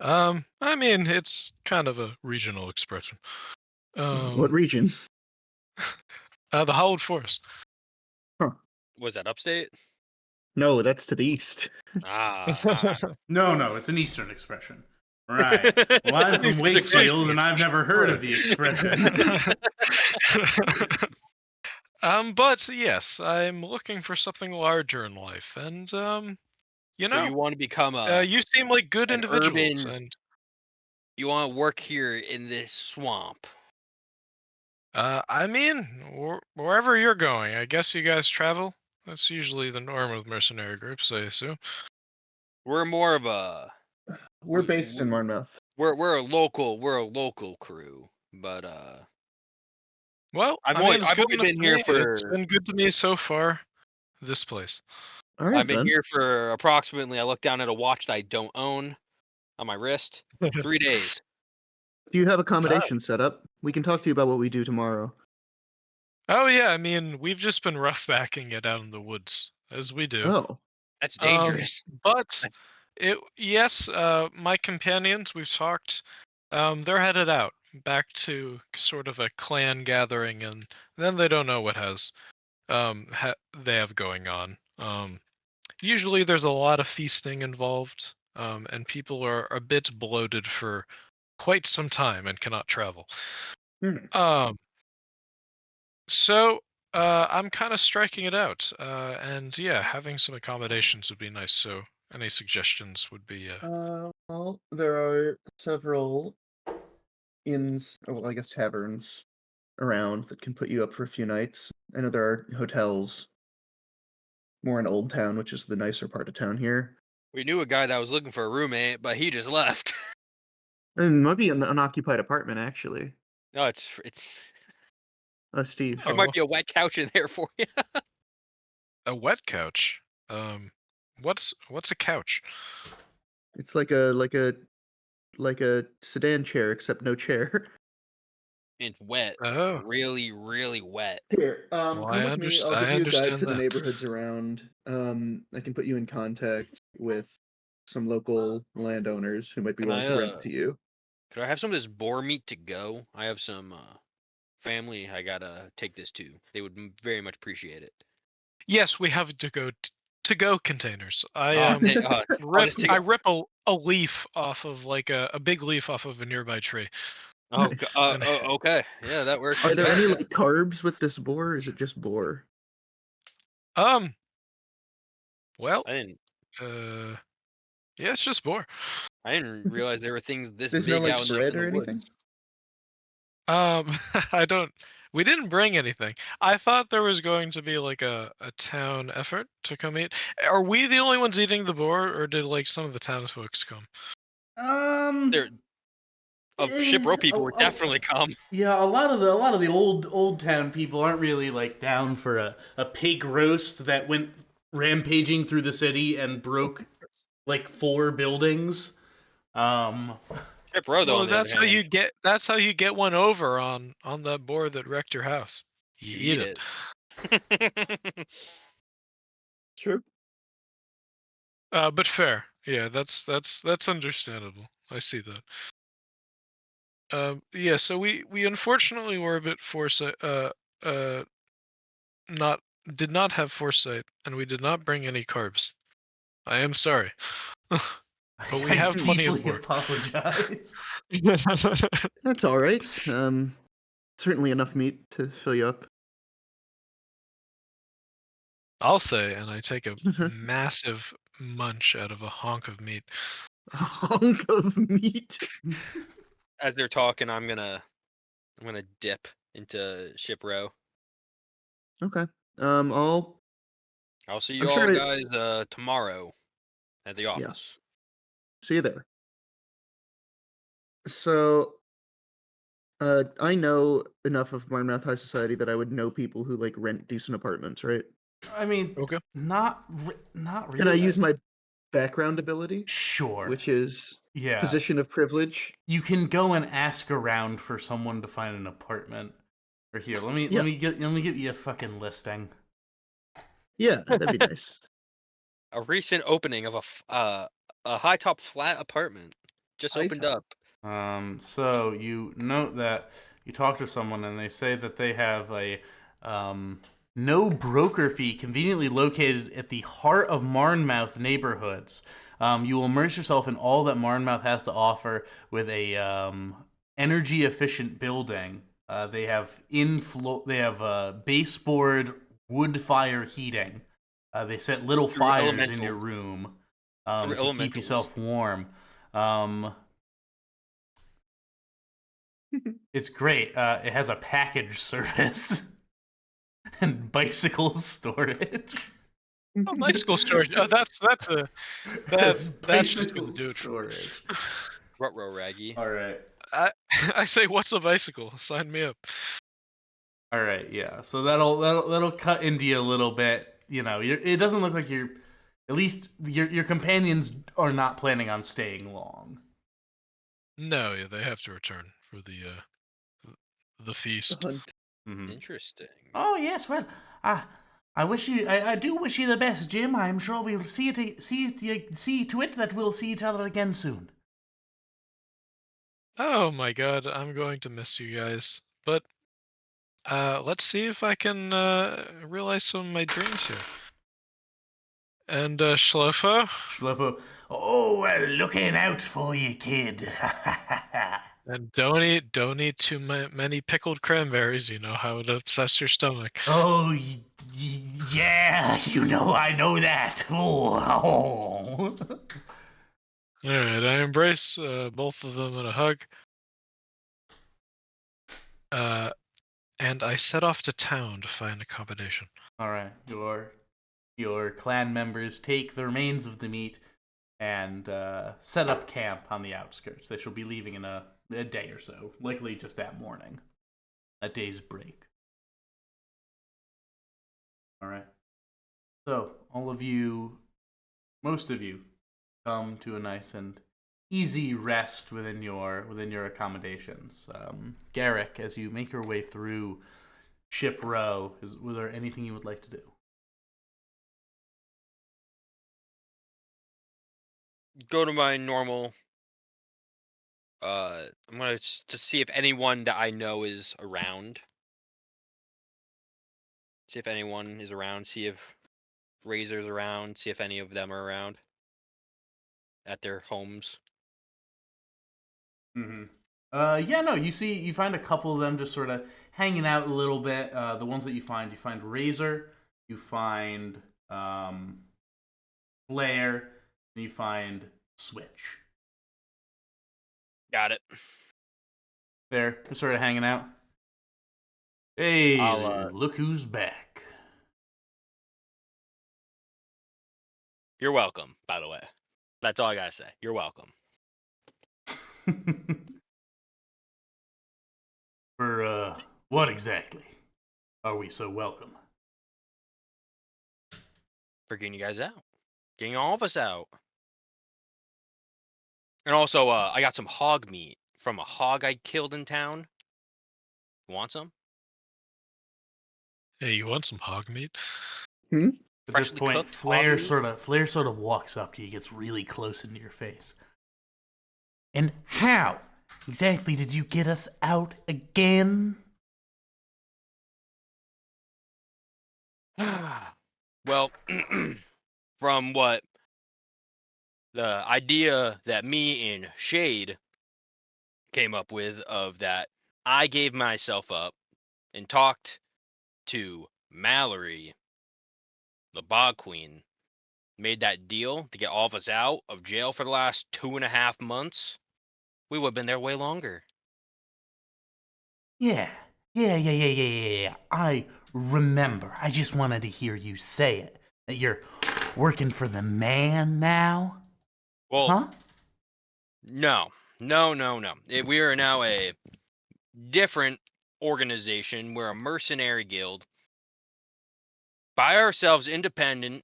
I mean, it's kind of a regional expression. What region? The Howled Forest. Was that upstate? No, that's to the east. Ah. No, it's an Eastern expression. Right. Well, I'm from Wakefield, and I've never heard of the expression. But yes, I'm looking for something larger in life, and you So know, you want to become a you seem like good an individuals, urban- and you want to work here in this swamp. I mean, wherever you're going, I guess you guys travel. That's usually the norm with mercenary groups, I assume. We're more of a We're based in Marnmouth. we're a local crew, but Well, I've I only- mean, it's I've good only enough been to here me. It's for- been good to me so far. This place. All right, I've been then. here for approximately. I looked down at a watch that I don't own on my wrist. 3 days. Do you have accommodation set up? We can talk to you about what we do tomorrow. Oh yeah, I mean, we've just been roughbacking it out in the woods, as we do. Oh, That's Um, dangerous. But yes, my companions, we've talked. They're headed out back to sort of a clan gathering, and then they don't know what they have going on. Usually, there's a lot of feasting involved, and people are a bit bloated for quite some time and cannot travel. Hmm. So I'm kind of striking it out, and yeah, having some accommodations would be nice. So any suggestions would be well, there are several inns, well, I guess taverns around that can put you up for a few nights. I know there are hotels more in Old Town, which is the nicer part of town here. We knew a guy that was looking for a roommate, but he just left. And it might be an unoccupied apartment, actually. No, it's Steve. there might be a wet couch in there for you. a wet couch. What's a couch? It's like a sedan chair, except no chair. It's wet. Oh, Really, really wet. Here, Well, come with me. I'll I give you a guide understand to the that. neighborhoods around. I can put you in contact with some local landowners who might be Can willing I, to rent to you. Could I have some of this boar meat to go? I have some family I gotta take this to. They would very much appreciate it. Yes, we have to go containers. I Oh, I rip a leaf off of like a big leaf off of a nearby tree. Nice. Okay. Yeah, that works. Are there any like carbs with this boar? Or is it just boar? Well, I didn't yeah, it's just boar. I didn't realize there were things this There's big no like out in bread the or anything. woods. I don't. We didn't bring anything. I thought there was going to be like a town effort to come eat. Are we the only ones eating the boar, or did like some of the townsfolks come? There Ship Row people would definitely come. Yeah, a lot of the old town people aren't really like down for a pig roast that went rampaging through the city and broke like 4 buildings. Ship Row though. Well, on the that's other how hand, you get. That's how you get one over on that boar that wrecked your house. You eat it. it. True. But fair. Yeah, that's understandable. I see that. Yeah, so we unfortunately were a bit foresight. Not did not have foresight, and we did not bring any carbs. I am sorry, but we I have plenty of deeply more. apologize. That's all right. Certainly enough meat to fill you up. I'll say, and I take a massive munch out of a honk of meat. A hunk of meat. As they're talking, I'm gonna dip into ship row. Okay. I'll see I'm you all sure. guys tomorrow at the Yeah. office. See you there. So, I know enough of Marmouth High Society that I would know people who like rent decent apartments, right? I mean, Okay. not Can I really. use my background ability, Sure. which is Yeah. position of privilege? You can go and ask around for someone to find an apartment. Or here, let me Yeah. get you a fucking listing. Yeah, that'd be nice. A recent opening of a high top flat apartment just High opened top. up. So you note that you talk to someone and they say that they have a no broker fee conveniently located at the heart of Marnmouth neighborhoods. You will immerse yourself in all that Marnmouth has to offer with a energy efficient building. They have baseboard wood fire heating. They set little Through fires in your elementals. room Through to keep elementals. yourself warm. It's great. It has a package service and bicycle storage. Oh, bicycle storage. Oh, that's just gonna do it for me. storage. Rutro raggy. All right. I say, what's a bicycle? Sign me up. All right. Yeah. So that'll cut into you a little bit. You know, it doesn't look like you're. At least your companions are not planning on staying long. No, yeah, they have to return for the feast. Hunt. Mm-hmm. Interesting. Oh yes, well, I wish you, I do wish you the best, Jim. I'm sure we'll see to it that we'll see each other again soon. Oh my god, I'm going to miss you guys. But let's see if I can realize some of my dreams here. And Schlofo, Schleppo, oh, well, looking out for you, kid. and don't eat too many pickled cranberries. You know how it upsets your stomach. Oh, yeah, I know that. Oh. All right, I embrace both of them in a hug. And I set off to town to find accommodation. All right, your clan members take the remains of the meat and set up camp on the outskirts. They shall be leaving in a day or so, likely just that morning. A day's break. All right. So, all of you, most of you, come to a nice and easy rest within your accommodations. Garrick, as you make your way through Ship Row, was there anything you would like to do? Go to my normal. I'm gonna to see if anyone that I know is around. See if anyone is around. See if Razor's around. See if any of them are around at their homes. Mm-hmm. Yeah, no, you find a couple of them just sort of hanging out a little bit. The ones that you find Razor, you find Flare, and you find Switch. Got it. They're just sort of hanging out. Hey, I'll, look who's back. You're welcome, by the way. That's all I gotta say. You're welcome. For, what exactly are we so welcome? For getting you guys out. Getting all of us out. And also, I got some hog meat from a hog I killed in town. Want some? Hey, you want some hog meat? Hmm? At this freshly point, cooked Flair hog sort of walks up to you, gets really close into your face. And how exactly did you get us out again? meat. Well, from what the idea that me and Shade came up with of that, I gave myself up and talked to Mallory, the Bog Queen, made that deal to get all of us out of jail for the last 2.5 months, we would have been there way longer. Yeah. I remember. I just wanted to hear you say it. That you're working for the man now? Well, Huh? no. We are now a different organization. We're a mercenary guild. By ourselves, independent,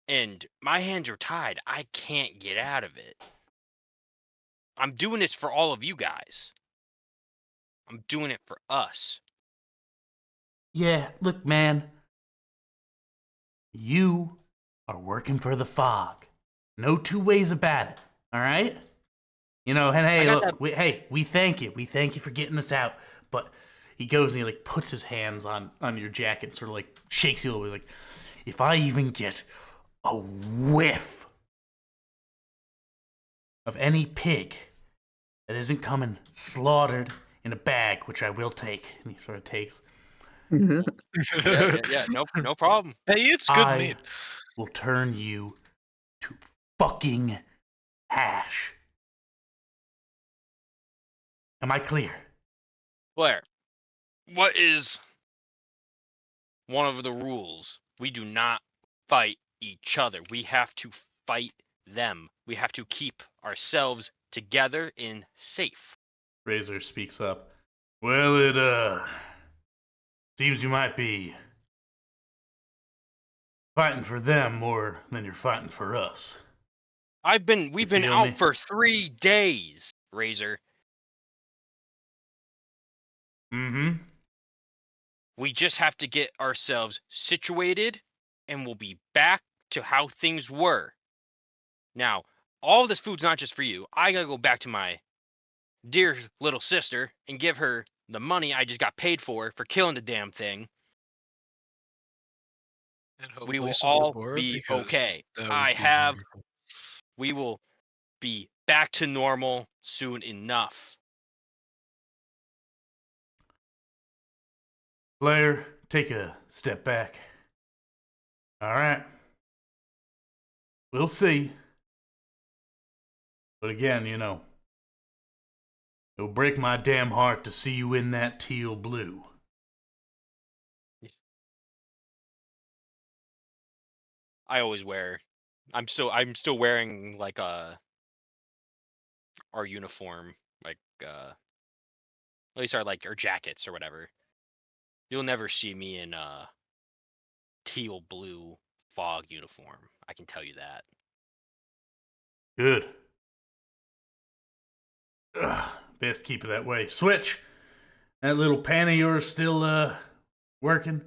and my hands are tied. I can't get out of it. I'm doing this for all of you guys. I'm doing it for us. Yeah, look, man. You are working for the fog. No two ways about it. All right? You know, and hey, got look, we thank you. We thank you for getting us out. But he goes and he like puts his hands on your jacket, and sort of like shakes you a little bit, like, if I even get a whiff of any pig that isn't coming slaughtered in a bag, which I will take, and he sort of takes, Yeah. No problem. Hey, it's good I meat. will turn you to fucking ash. Am I clear? Blair, what is one of the rules? We do not fight each other. We have to fight them. We have to keep ourselves together and safe. Razor speaks up. Well, it seems you might be fighting for them more than you're fighting for us. We've been feel out me? for 3 days, Razor. Mm-hmm. We just have to get ourselves situated and we'll be back to how things were. Now, all this food's not just for you. I gotta go back to my dear little sister and give her the money I just got paid for killing the damn thing. And We hopefully will some all more be because okay. that would be wonderful. We will be back to normal soon enough. Blair, take a step back. All right. We'll see. But again, you know, it'll break my damn heart to see you in that teal blue. I always wear. I'm still wearing like our uniform, like at least our jackets or whatever. You'll never see me in teal blue fog uniform. I can tell you that. Good. Ugh, best keep it that way. Switch. That little pan of yours still working?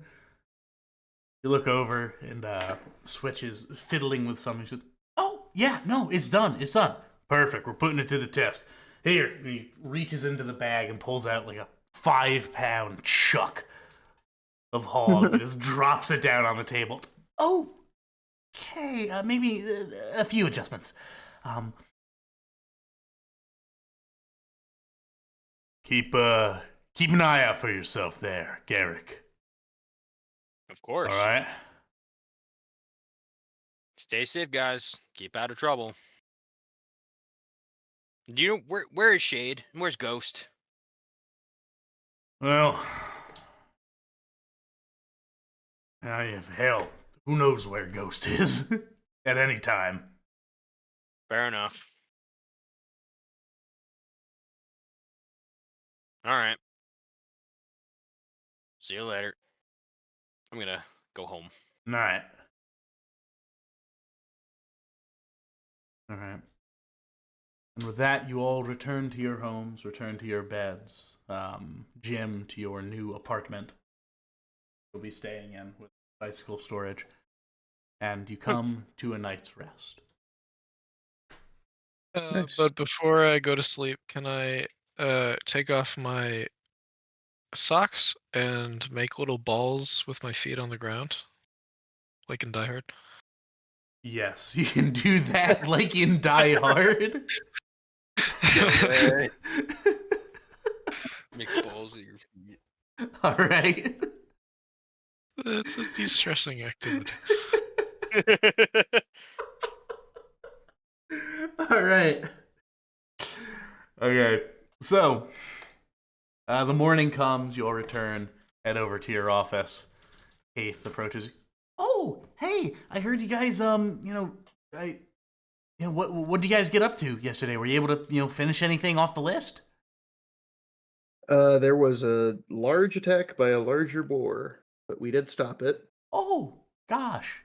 You look over and Switch is fiddling with something. He says, "Oh yeah, no, it's done. It's done. Perfect. We're putting it to the test. Here." And he reaches into the bag and pulls out like a 5-pound chuck of hog and just drops it down on the table. Okay, maybe a few adjustments. Keep an eye out for yourself there, Garrick. Of course. All right. Stay safe, guys. Keep out of trouble. Do you know where is Shade? And where's Ghost? Well, hell, who knows where Ghost is at any time. Fair enough. All right. See you later. I'm gonna go home. All right. All right. And with that, you all return to your homes, return to your beds. Jim, to your new apartment you'll be staying in with bicycle storage, and you come to a night's rest. Nice. But before I go to sleep, can I take off my socks and make little balls with my feet on the ground, like in Die Hard? Yes, you can do that like in Die Hard. way. Make balls at your feet. All right. It's a de-stressing activity. All right. Okay. So, the morning comes. You all return. Head over to your office. Keith approaches. Oh, hey! I heard you guys. What did you guys get up to yesterday? Were you able to, finish anything off the list? There was a large attack by a larger boar, but we did stop it. Oh, gosh.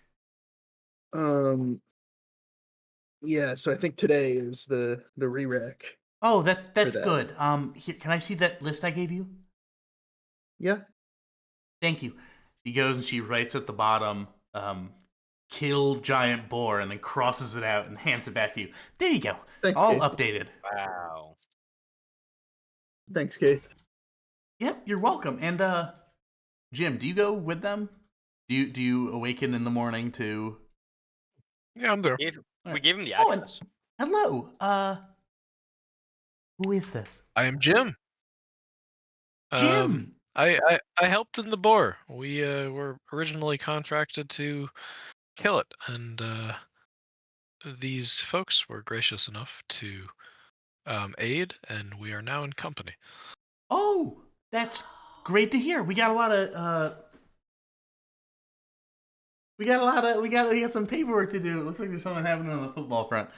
Yeah, so I think today is the re-rack. Oh, that's that. good. Here, can I see that list I gave you? Yeah. Thank you. She goes and she writes at the bottom, kill giant boar, and then crosses it out and hands it back to you. There you go. Thanks, All Keith. updated. Wow. Thanks, Keith. Yep, you're welcome. And Jim, do you go with them? Do you awaken in the morning to? Yeah, I'm there. We gave him the Oh, and- address. Hello. Who is this? I am Jim. Jim. I helped in the boar. We were originally contracted to kill it, and these folks were gracious enough to aid, and we are now in company. Oh, that's great to hear. We got a lot of we got some paperwork to do. It looks like there's something happening on the football front.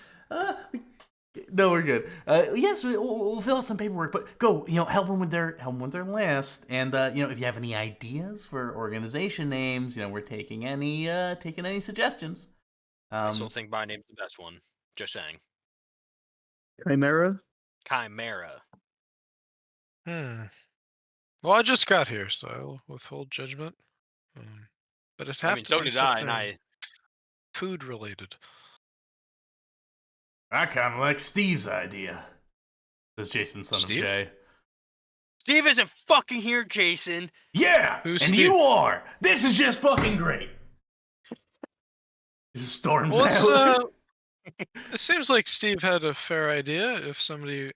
No, we're good. Yes, we'll fill out some paperwork, but go, help them with their list. And if you have any ideas for organization names, we're taking any suggestions. I still think my name's the best one. Just saying. Chimera? Chimera. Well, I just got here, so I'll withhold judgment. But it has to So be did I, and something food related. I kind of like Steve's idea. Says Jason, son Steve? of Jay. Steve isn't fucking here, Jason. Yeah, Who's and Steve? you are. This is just fucking great. This storms Well, out. it seems like Steve had a fair idea. If somebody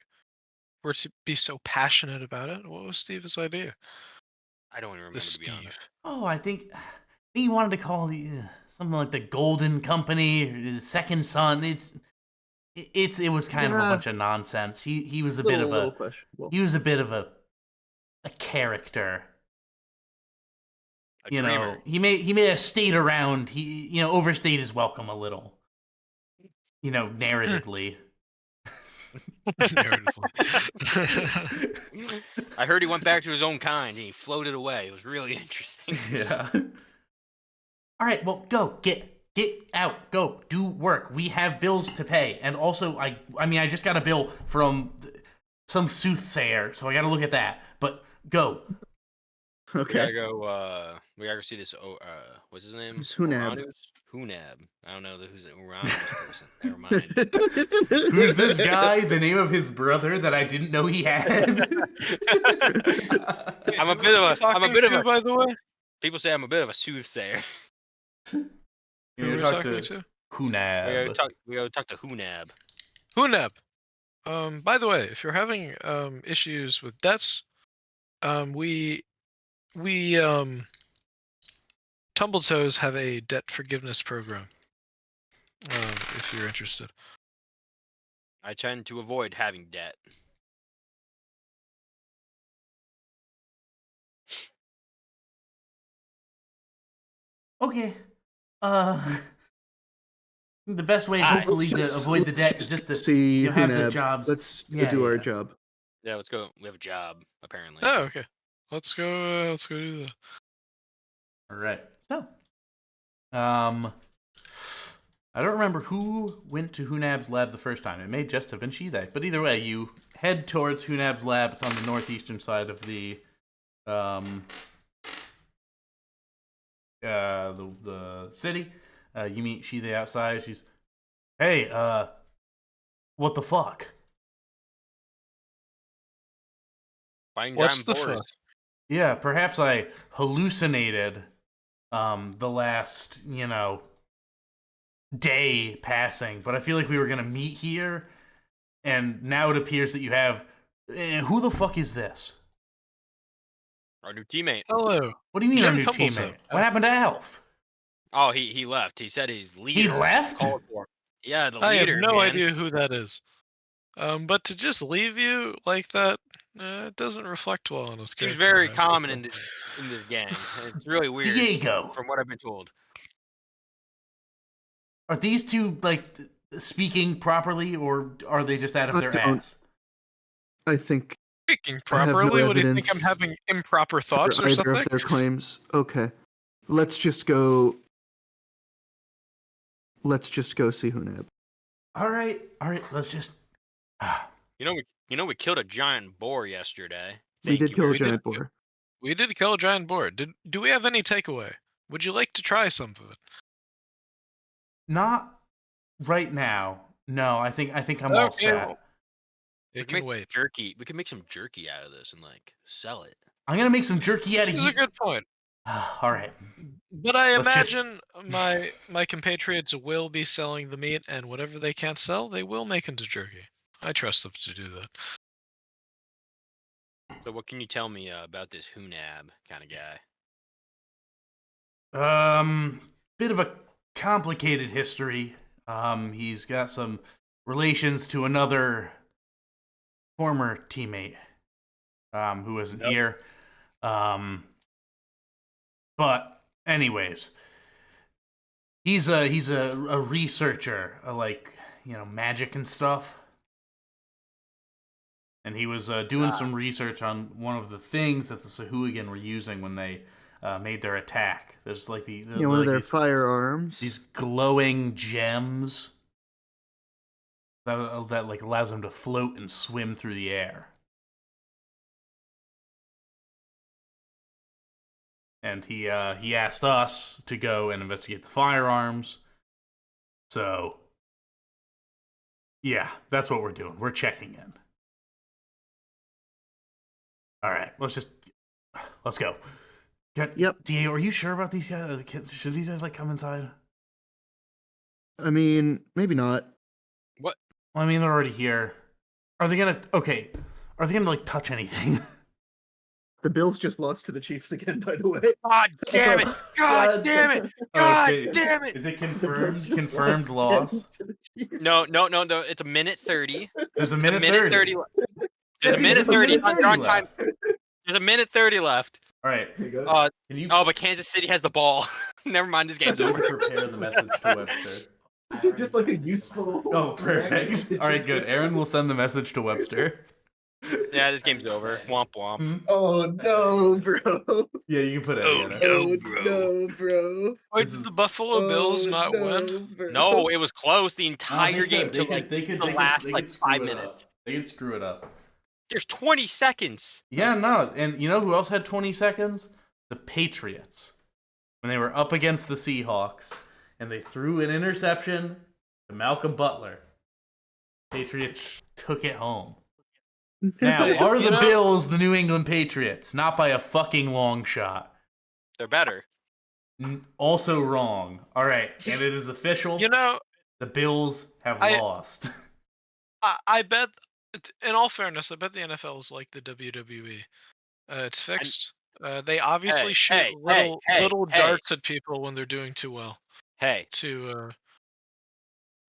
were to be so passionate about it, what was Steve's idea? I don't even remember, The to be Steve. honest. Oh, I think he wanted to call the something like the Golden Company, or the Second Son. It was kind of a Yeah. bunch of nonsense. He was a bit of little a questionable. he was a bit of a character. A dreamer. He made a state around. He overstayed his welcome a little. Narratively. I heard he went back to his own kind and he floated away. It was really interesting. Yeah. All right, well, go get out, go do work. We have bills to pay, and also I just got a bill from some soothsayer, so I got to look at that. But go. We Okay. gotta go. We gotta go see this. What's his name? It's Hunab. Uranus? Hunab. I don't know who's the Uranus person. Never mind. Who's this guy? The name of his brother that I didn't know he had. I'm a bit of a. By the way, People say I'm a bit of a soothsayer. who You are we talk talking to to? Hunab. We gotta talk to Hunab. Hunab. By the way, if you're having issues with debts, we Tumbletoes have a debt forgiveness program. If you're interested. I tend to avoid having debt. Okay. The best way, Alright. hopefully, to avoid the debt is just to see have the Hunab. jobs. Let's Yeah, do our yeah. job. Yeah, let's go. We have a job apparently. Oh, okay. Let's go. Let's go do that. All right. So, I don't remember who went to Hunab's lab the first time. It may just have been Shizai. But either way, you head towards Hunab's lab. It's on the northeastern side of the the city. You meet Shide outside. She's, hey, what the fuck? Fine What's giant the boars. fuck? Yeah, perhaps I hallucinated the last, day passing, but I feel like we were gonna meet here, and now it appears that you have. Who the fuck is this? Our new teammate. Hello. What do you mean our Jim new Tumbleton. teammate? What happened to Alf? Oh, he left. He said his leader left? called for him. Yeah, the I have leader, no man. idea who that is. But to just leave you like that, it doesn't reflect well on his Seems character, very I have to common say. in this gang. It's really weird Diego. from what I've been told. Are these two speaking properly, or are they just out of I their don't- ass? I think Speaking I have no properly, what do you think? I'm evidence having improper for thoughts or either something? of their claims. Okay. Let's just go see Hunab. All right. Let's just. You know we killed a giant boar yesterday. We Thank did you kill a very giant much. boar. We did kill a giant boar. Do we have any takeaway? Would you like to try some of it? Not right now. No, I think I'm all Okay, set. well, We it can can make wait. jerky. We can make some jerky out of this and sell it. I'm gonna make some jerky out This of is you. a good point. All right. But I Let's just- imagine my compatriots will be selling the meat, and whatever they can't sell, they will make into jerky. I trust them to do that. So what can you tell me about this Hunab kind of guy? Bit of a complicated history. He's got some relations to another former teammate, who isn't here. But anyways, he's a researcher, magic and stuff. And he was doing some research on one of the things that the Sahuagin were using when they made their attack. There's one of their firearms. these glowing gems that allows them to float and swim through the air. And he asked us to go and investigate the firearms. So yeah, that's what we're doing. We're checking in. All right, let's go. Yep. Diego, are you sure about these guys? Should these guys come inside? I mean, maybe not. What? Well, I mean, they're already here. Are they gonna touch anything? The Bills just lost to the Chiefs again, by the way. God damn it! God damn it! God Okay, damn it! Is it The Bills confirmed? just Confirmed lost loss. again to the Chiefs. No. It's a minute 30. There's a There's minute, a minute 30. There's a minute 30 on your time. There's a minute 30 left. All right. Here you go. Can you Oh, but Kansas City has the ball. Never mind, this game's over. prepare the message to Webster? Just like a useful. Oh, perfect. All right, good. Aaron will send the message to Webster. Yeah, this game's over. Womp womp. Hmm? Oh no, bro. Yeah, you can put it. Oh, in. no, bro. No, bro. Why This did is- the Buffalo Bills not win? Bro. No, it was close. The No, entire they game could- took they like could- the they could- last they like could screw 5 it up. minutes. They could screw it up. There's 20 seconds. Yeah, no, and you know who else had 20 seconds? The Patriots. When they were up against the Seahawks, and they threw an interception to Malcolm Butler. Patriots took it home. Now, are the Bills the New England Patriots? Not by a fucking long shot. They're better. Also wrong. All right, and it is official. You know, The Bills have I- lost. I bet, in all fairness, I bet the NFL is like the WWE. It's fixed. They obviously Hey, shoot hey, little hey, little hey. darts at people when they're doing too well. Hey, To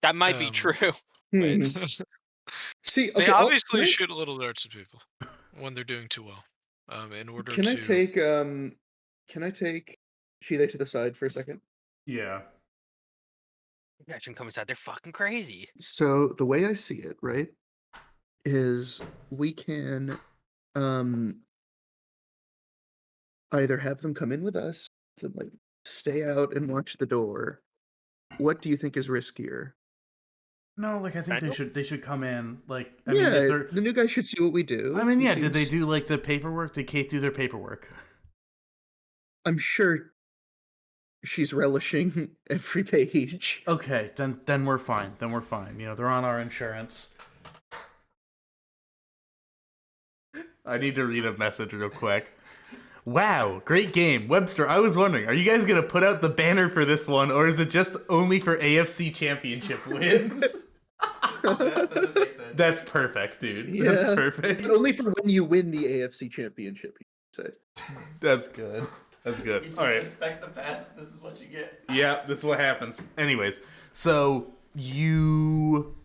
that might be Um, true. Hmm. they See, okay, obviously can I- shoot little darts at people when they're doing too well. In order Can to I take Shide to the side for a second? Yeah. You guys shouldn't come inside. They're fucking crazy. So the way I see it, right, is we can either have them come in with us, to like stay out and watch the door. What do you think is riskier? No, I think Daniel? they should come in. I Yeah, mean, if they're, the new guy should see what we do. He yeah. Did they seems- do the paperwork? Did Kate do their paperwork? I'm sure she's relishing every page. Okay, then we're fine. Then we're fine. You know, they're on our insurance. I need to read a message real quick. Wow, great game. Webster, I was wondering, are you guys going to put out the banner for this one, or is it just only for AFC Championship wins? Doesn't make sense. That's perfect, dude. Yeah, That's perfect. but only for when you win the AFC Championship. You could say. That's good. That's good. You All right. disrespect the past, this is what you get. Yeah, this is what happens. Anyways, so you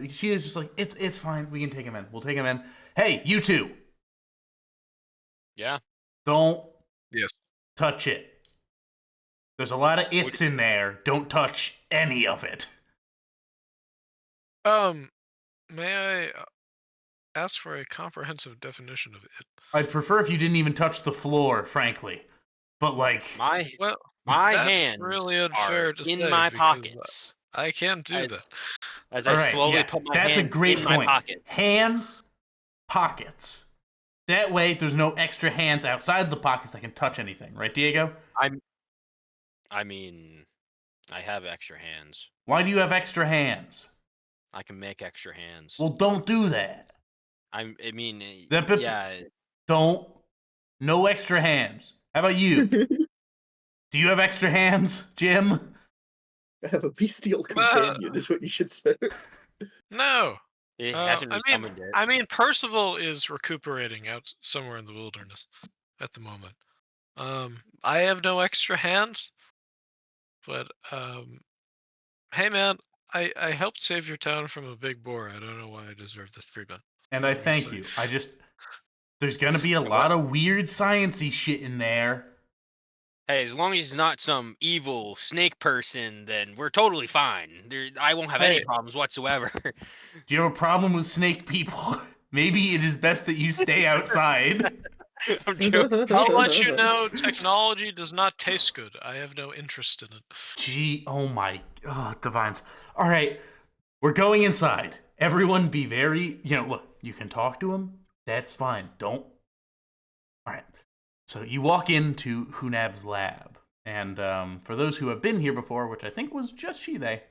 she is just like, it's fine, we can take him in. We'll take him in. Hey, you two, Yeah. don't Yes. touch it. There's a lot of it's in there. Don't touch any of it. May I ask for a comprehensive definition of it? I'd prefer if you didn't even touch the floor, frankly. But like, My Well, my that's hands really unfair are to in say my because, pockets I can't do I- that. as all I right, slowly yeah, put my that's a hand great in point. my pocket. Hands, pockets. That way, there's no extra hands outside the pockets that can touch anything, right, Diego? I mean, I have extra hands. Why do you have extra hands? I can make extra hands. Well, don't do that. I mean, That- yeah. Don't. No extra hands. How about you? Do you have extra hands, Jim? I have a bestial companion, is what you should say. No. It Uh, hasn't I mean, resummoned it. I mean, Percival is recuperating out somewhere in the wilderness at the moment. I have no extra hands, but hey man, I helped save your town from a big boar. I don't know why I deserve this treatment. And I thank Sorry. you. There's gonna be a lot of weird sciencey shit in there. Hey, as long as he's not some evil snake person, then we're totally fine. I won't have any Hey. problems whatsoever. Do you have a problem with snake people? Maybe it is best that you stay outside. I'm joking. I'll let you know. Technology does not taste good. I have no interest in it. Gee, oh my, divines. All right, we're going inside. Everyone be very, look, you can talk to him. That's fine. Don't. All right. So you walk into Hunab's lab. And for those who have been here before, which I think was just they,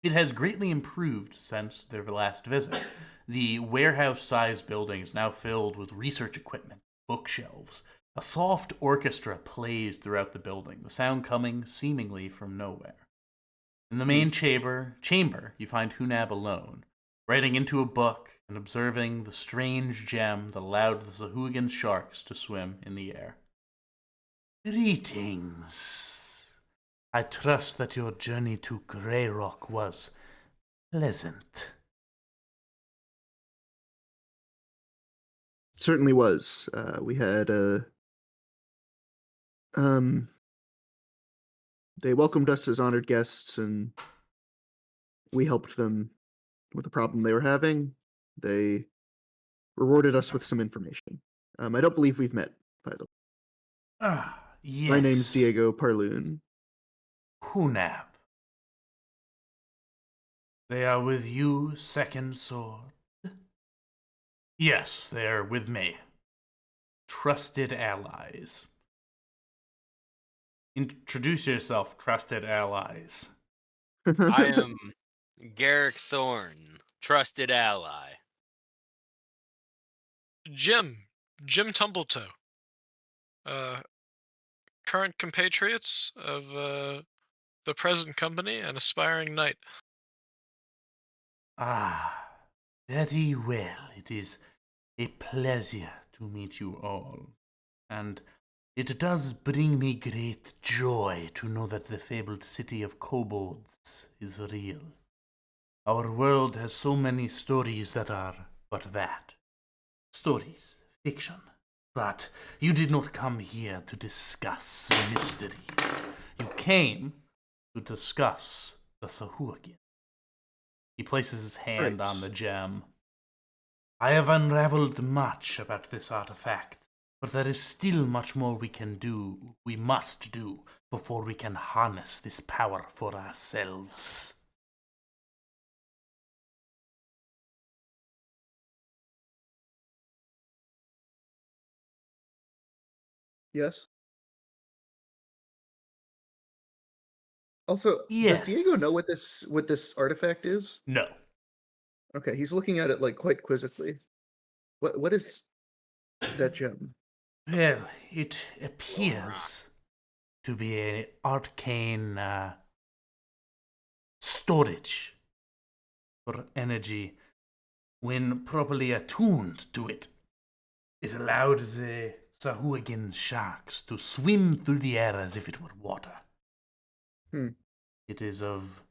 it has greatly improved since their last visit. The warehouse-sized building is now filled with research equipment, bookshelves. A soft orchestra plays throughout the building, the sound coming seemingly from nowhere. In the main chamber, you find Hunab alone, writing into a book and observing the strange gem that allowed the Sahuagin sharks to swim in the air. Greetings. I trust that your journey to Grey Rock was pleasant. Certainly was. We had they welcomed us as honored guests, and we helped them with the problem they were having. They rewarded us with some information. I don't believe we've met, by the way. Ah, yes. My name's Diego Parloon. Hunab. They are with you, Second Sword? Yes, they're with me. Trusted allies. Introduce yourself, trusted allies. I am Garrick Thorne, trusted ally. Jim Tumbletoe. Current compatriots of the present company and aspiring knight. Ah, very well. It is a pleasure to meet you all. And it does bring me great joy to know that the fabled city of kobolds is real. Our world has so many stories that are but that. Stories, fiction. But you did not come here to discuss mysteries. You came to discuss the Sahuagin. He places his hand Right. on the gem. I have unraveled much about this artifact, but there is still much more we must do, before we can harness this power for ourselves. Yes? Also, does Diego know Yes. what this artifact is? No. Okay, he's looking at it like quite quizzically. What is that gem? Well, it appears to be an arcane storage for energy. When properly attuned to it, it allowed the Sahuagin sharks to swim through the air as if it were water. Hmm. It is of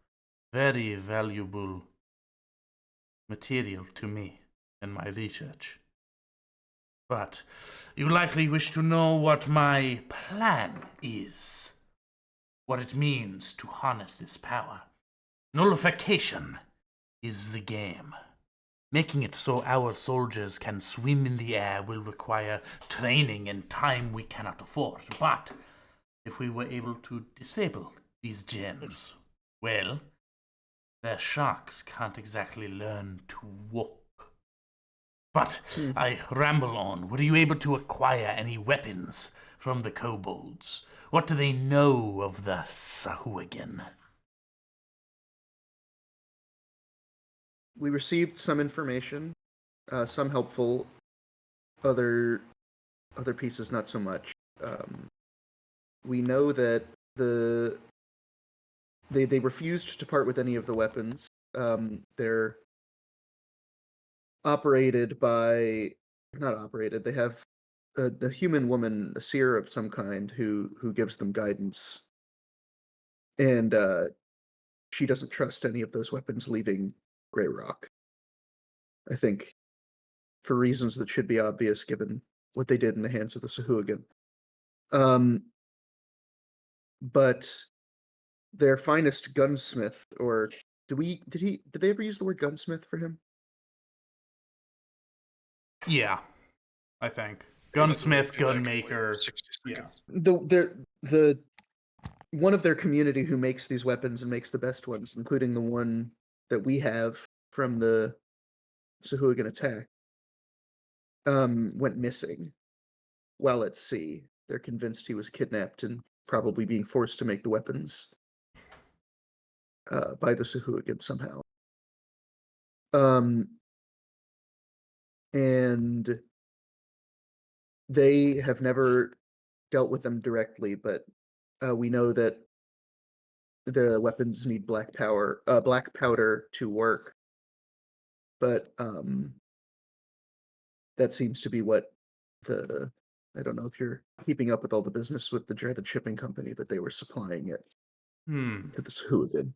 very valuable material to me in my research. But you likely wish to know what my plan is, what it means to harness this power. Nullification is the game. Making it so our soldiers can swim in the air will require training and time we cannot afford. But if we were able to disable these gems, well, their sharks can't exactly learn to walk. But I ramble on. Were you able to acquire any weapons from the kobolds? What do they know of the Sahuagin? We received some information, some helpful, other pieces not so much. We know that they refused to part with any of the weapons. They're operated by not operated. They have a human woman, a seer of some kind, who gives them guidance, and she doesn't trust any of those weapons leaving Grey Rock. I think for reasons that should be obvious given what they did in the hands of the Sahuagin. But their finest gunsmith, or did they ever use the word gunsmith for him? Yeah, I think. We're gonna Gunsmith, do that in, gunmaker. 60 Yeah. seconds. The one of their community who makes these weapons and makes the best ones, including the one that we have from the Sahuagin attack, went missing while at sea. They're convinced he was kidnapped and probably being forced to make the weapons by the Sahuagin somehow. And they have never dealt with them directly, but we know that the weapons need black powder to work. But that seems to be what I don't know if you're keeping up with all the business with the dreaded shipping company that they were supplying it to the Sahuagin.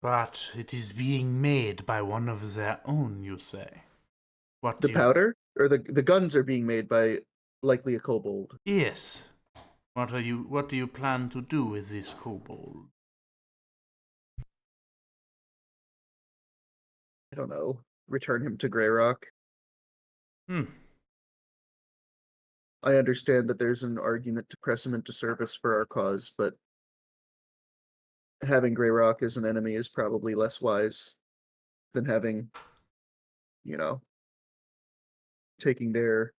But it is being made by one of their own, you say? What The do you... powder or the guns are being made by likely a kobold. Yes. What do you plan to do with this kobold? I don't know. Return him to Grey Rock. I understand that there's an argument to press him into service for our cause, but having Grey Rock as an enemy is probably less wise than having, taking their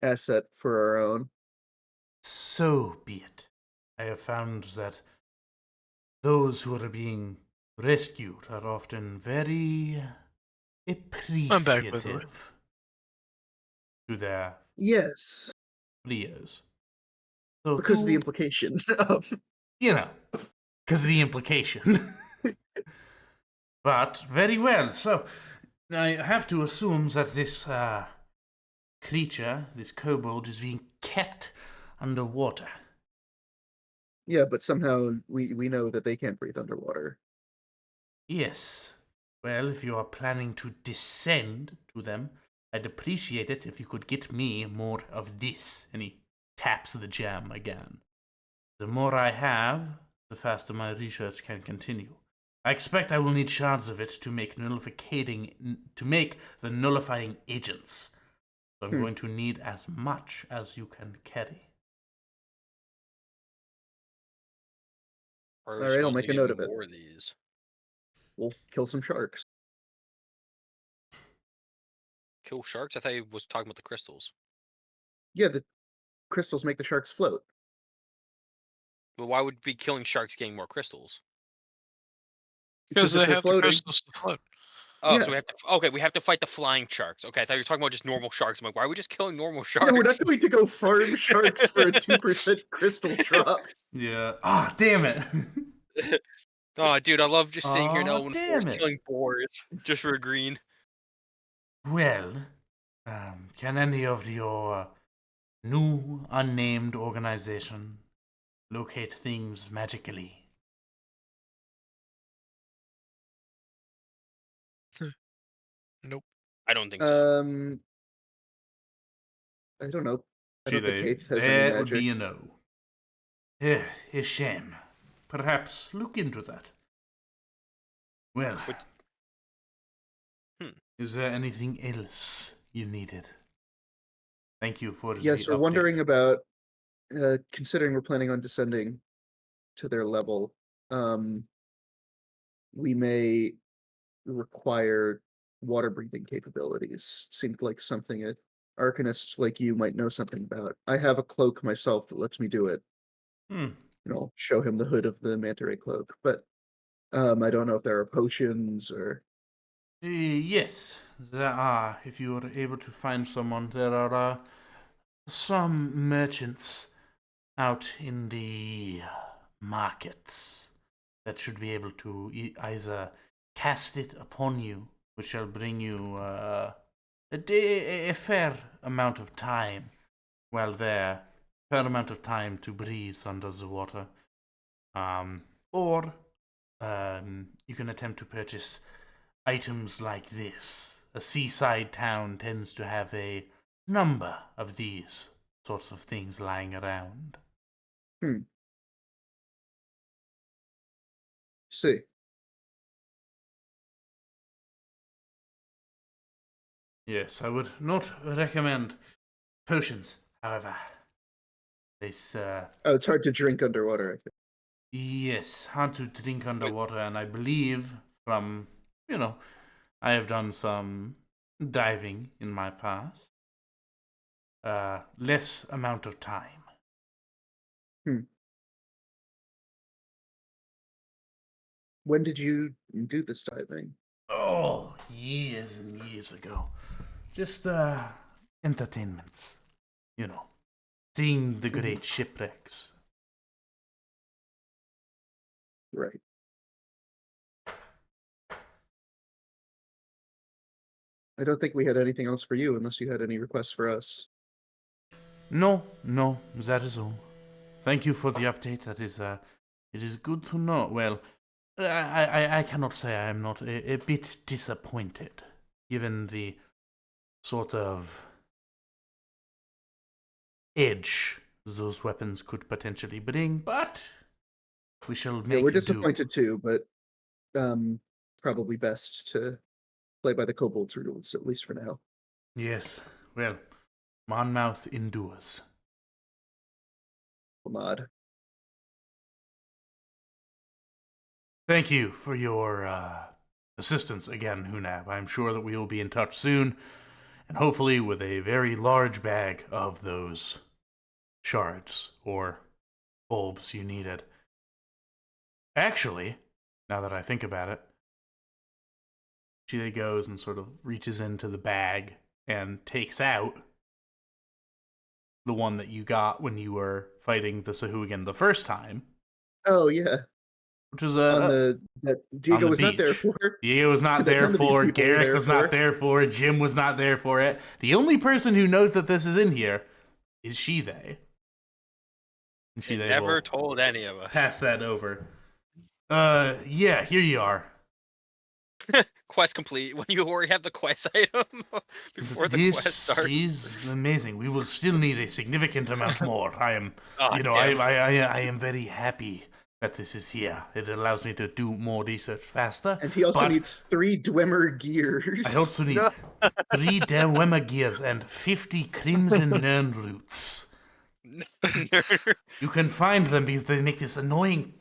asset for our own. So be it. I have found that those who are being rescued are often very I'm back, by the way. appreciative to their Yes, fleas. So because of the implication. because of the implication. But very well. So I have to assume that this creature, this kobold, is being kept underwater. Yeah, but somehow we know that they can't breathe underwater. Yes. Well, if you are planning to descend to them, I'd appreciate it if you could get me more of this. And he taps the gem again. The more I have, the faster my research can continue. I expect I will need shards of it to make the nullifying agents. So I'm going to need as much as you can carry. Or All right, I'll make a note of it. more of these. We'll kill some sharks. Kill sharks? I thought he was talking about the crystals. Yeah, crystals make the sharks float. But why would be killing sharks getting more crystals? Because if they they're have the floating- crystals to float. Oh, Yeah. so we have to. Okay, we have to fight the flying sharks. Okay, I thought you were talking about just normal sharks. I'm like, why are we just killing normal sharks? No, we're not going to go farm sharks for a 2% crystal drop. Yeah. Ah, damn it. Oh, dude, I love just sitting here Aw, now and damn it. killing boars just for a green. Well, can any of your new unnamed organization locate things magically? Nope. I don't think so. I don't know. I Gee, don't think Haith has that any would magic. be a no. A shame. Perhaps look into that. Well, What- is there anything else you needed? Thank you for Yes, the we're update. wondering about, considering we're planning on descending to their level, we may require water breathing capabilities. Seemed like something an arcanist like you might know something about. I have a cloak myself that lets me do it. Hmm. Show him the hood of the manta ray cloak, but I don't know if there are potions or. Yes, there are. If you are able to find someone, there are some merchants out in the markets that should be able to either cast it upon you, which shall bring you a fair amount of time while there, fair amount of time to breathe under the water, or you can attempt to purchase items like this. A seaside town tends to have a number of these sorts of things lying around. See. Yes, I would not recommend potions, however. This, Oh, it's hard to drink underwater, I think. yes, hard to drink underwater, and I believe from, I have done some diving in my past. Less amount of time. When did you do this diving? Oh, years and years ago. Just, entertainments. Seeing the great shipwrecks. Right. I don't think we had anything else for you unless you had any requests for us. No, that is all. Thank you for the update. That is, it is good to know. Well, I cannot say I am not a bit disappointed, given the sort of edge those weapons could potentially bring, but we shall make We're do. disappointed too, but probably best to play by the kobolds rules, at least for now. Yes, well, Monmouth endures. Mod. Thank you for your assistance again, Hunab. I'm sure that we will be in touch soon, and hopefully with a very large bag of those shards or bulbs you needed. Actually, now that I think about it, she goes and sort of reaches into the bag and takes out the one that you got when you were fighting the Sahuagin the first time. Oh yeah. Which was That Diego the was not there beach. for. Diego was not That there none of these for, people were Garrick there was for. not there for, Jim was not there for it. The only person who knows that this is in here is she-they. And They she-they never will told any of us. pass that over. Yeah, here you are. Quest complete. When you already have the quest item before the quest This starts. is amazing. We will still need a significant amount more. I am, Oh, damn. I am very happy that this is here. It allows me to do more research faster. And he also but needs 3 Dwemer gears. I also need 3 Dewemma gears and 50 Crimson Nern roots. You can find them because they make this annoying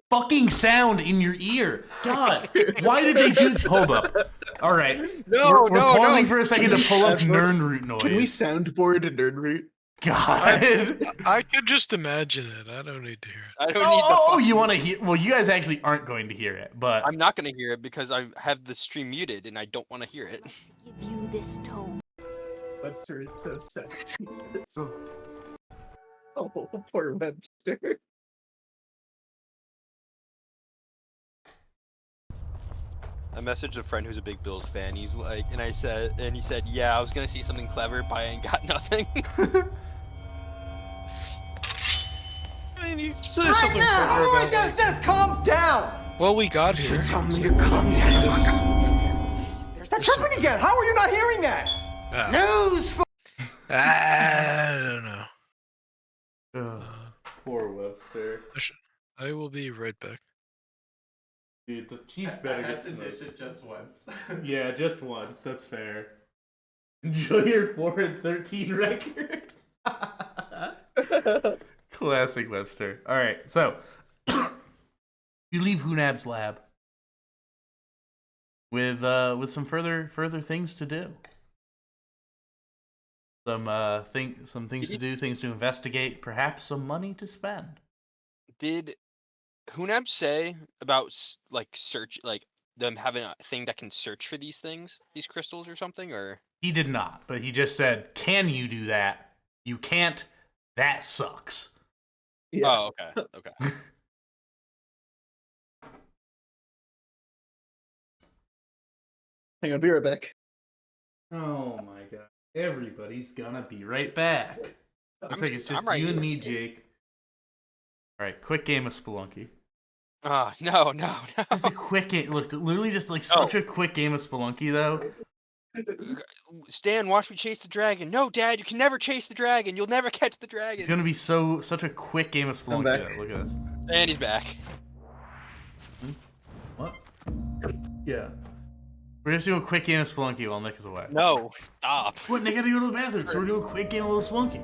fucking sound in your ear. God, why did they do? Hold up. All right, we're pausing for a second to pull up Nern root noise. Can we soundboard a nerd root? God. I could just imagine it. I don't need to hear it. I don't need the. Oh, you fucking- want to hear? Well, you guys actually aren't going to hear it, but I'm not gonna hear it because I have the stream muted and I don't want to hear it. Give you this tome. Webster is so sad. So... Oh, poor Webster. I messaged a friend who's a big Bills fan. He's like, and he said, yeah, I was gonna see something clever, but I ain't got nothing. I mean, you say something clever about like, calm down! well, we got here. Tell me to calm down. There's Stop tripping again! How are you not hearing that? News! I don't know. Ugh, poor Webster. I will be right back. Dude, the Chiefs better get some. it just once. Yeah, just once. That's fair. Enjoy your 4-13 record. Classic Webster. All right, so you leave Hunab's lab with some further things to do. Some things to do, things to investigate, perhaps some money to spend. Did Hunab say about like search, like them having a thing that can search for these things, these crystals or something, or? He did not, but he just said, "Can you do that? You can't. That sucks." Yeah. Oh, okay, okay. Hang on, be right back. Oh my god. Everybody's gonna be right back. Looks like it's just I'm right you and here. me, Jake. Alright, quick game of Spelunky. No. Just a quick game. Look, literally just like such a quick game of Spelunky, though. Stan, watch me chase the dragon. No, Dad, you can never chase the dragon. You'll never catch the dragon. It's gonna be such a quick game of I'm Spelunky, back. though. Look at this. And he's back. What? Yeah. We're just doing a quick game of Spelunky while Nick is away. No, stop. What? Nick had to go to the bathroom, so we're doing a quick game of Spelunky.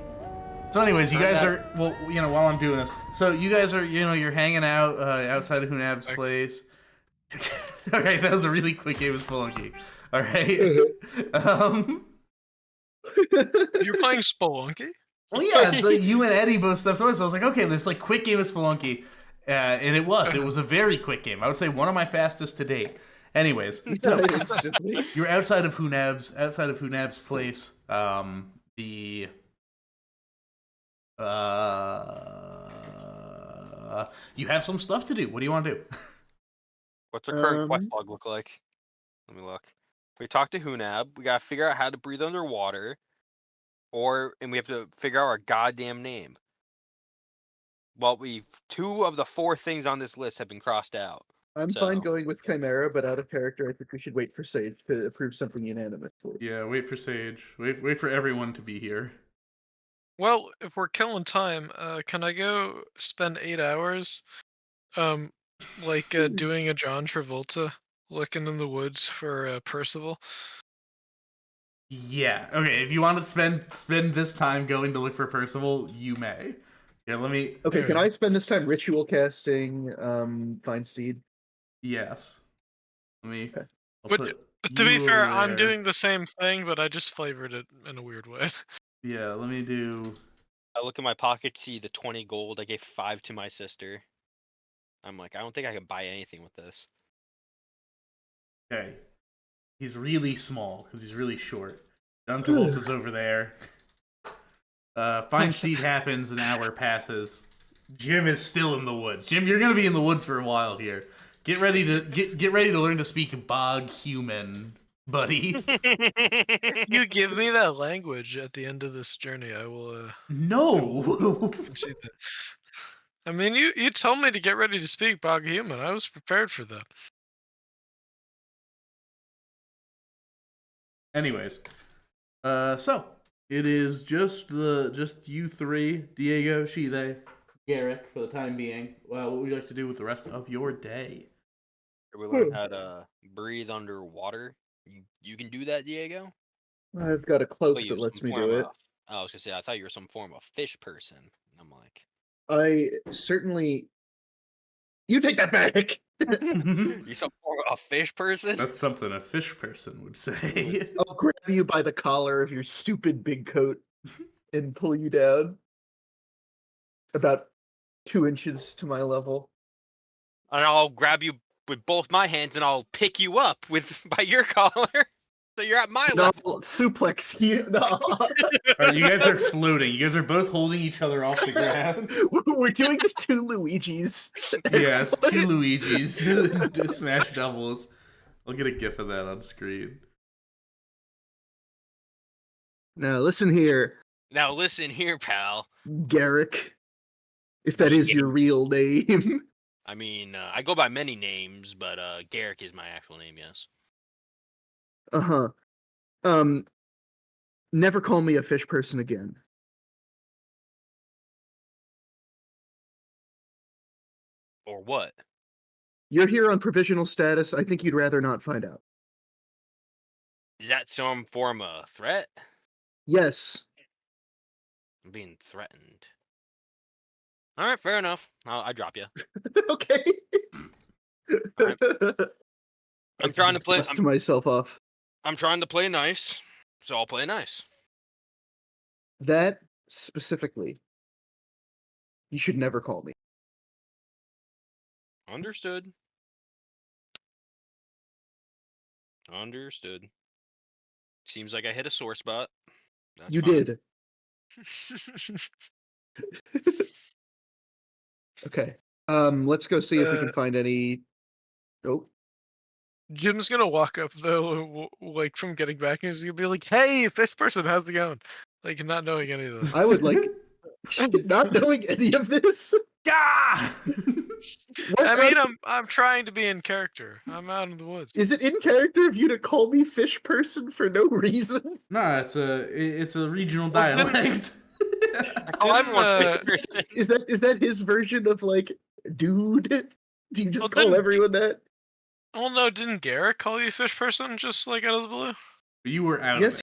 So anyways, you Turn guys that- are, well, you know, while I'm doing this, so you guys are, you know, you're hanging out outside of Hunab's place. Alright, that was a really quick game of Spelunky. Alright. You're playing Spelunky? Well, yeah, it's like you and Eddie both stepped away, so I was like, okay, this like quick game of Spelunky. And it was a very quick game. I would say one of my fastest to date. Anyways, so Instantly. you're outside of Hunab's place. You have some stuff to do. What do you want to do? What's our current quest Um, log look like? Let me look. We talked to Hunab. We gotta figure out how to breathe underwater, and we have to figure out our goddamn name. Well, two of the 4 things on this list have been crossed out. I'm fine So- going with Chimera, but out of character, I think we should wait for Sage to approve something unanimously. Yeah, wait for Sage. Wait for everyone to be here. Well, if we're killing time, can I go spend 8 hours, doing a John Travolta, looking in the woods for Percival? Yeah. Okay. If you want to spend this time going to look for Percival, you may. Yeah. Let me. Okay, can Yeah. I spend this time ritual casting Find Steed? Yes. Let me. Okay. I'll Would- put To be you fair, over I'm there. doing the same thing, but I just flavored it in a weird way. Yeah. Let me do. I look in my pocket, see the 20 gold. I gave 5 to my sister. I'm like, I don't think I can buy anything with this. Okay. He's really small because he's really short. John Travolta's over there. Fine Steed happens. An hour passes. Jim is still in the woods. Jim, you're gonna be in the woods for a while here. Get ready to learn to speak bog human, buddy. You give me that language at the end of this journey, I will No. concede that. I mean, you told me to get ready to speak Bog Human. I was prepared for that. Anyways, so it is just you 3, Diego, Shide, Garrick, for the time being. What would you like to do with the rest of your day? We learn how to breathe underwater. You can do that, Diego? I've got a cloak Thought you that were lets some me form do it. of- I was gonna say I thought you were some form of fish person. I'm like, I certainly. You take that back. you some form of fish person? That's something a fish person would say. I'll grab you by the collar of your stupid big coat. and pull you down about 2 inches to my level. And I'll grab you with both my hands and I'll pick you up with by your collar, so you're at my No, level. suplex you. No. All right, you guys are floating. You guys are both holding each other off the ground. We're doing the two Luigis. Yeah, it's two Luigis. Smash doubles. I'll get a gif of that on screen. Now listen here, Now listen here, pal. Garrick. If that is your real name. I mean, I go by many names, but Garrick is my actual name. Yes. Uh-huh. Never call me a fish person again. Or what? You're here on provisional status. I think you'd rather not find out. Is that some form of threat? Yes. I'm being threatened. All right, fair enough. I drop you. Okay. I'm trying to play. Dust myself off. I'm trying to play nice, so I'll play nice. That specifically, you should never call me. Understood. Understood. Seems like I hit a sore spot. That's You fine. did. Okay. Let's go see if we can find any. Oh, Jim's gonna walk up though, like from getting back, and he's gonna be like, "Hey, fish person, how's it going?" Like not knowing any of this. I would like not knowing any of this. Ah! What I mean, kind- I'm trying to be in character. I'm out in the woods. Is it in character of you to call me fish person for no reason? Nah, it's a regional Well, then- dialect. Oh, I'm Didn't, one person. Is that his version of like dude? Do you just Well, call didn't- everyone that? Well, no, didn't Garrett call you fish person just like out of the blue? You were out Yes, of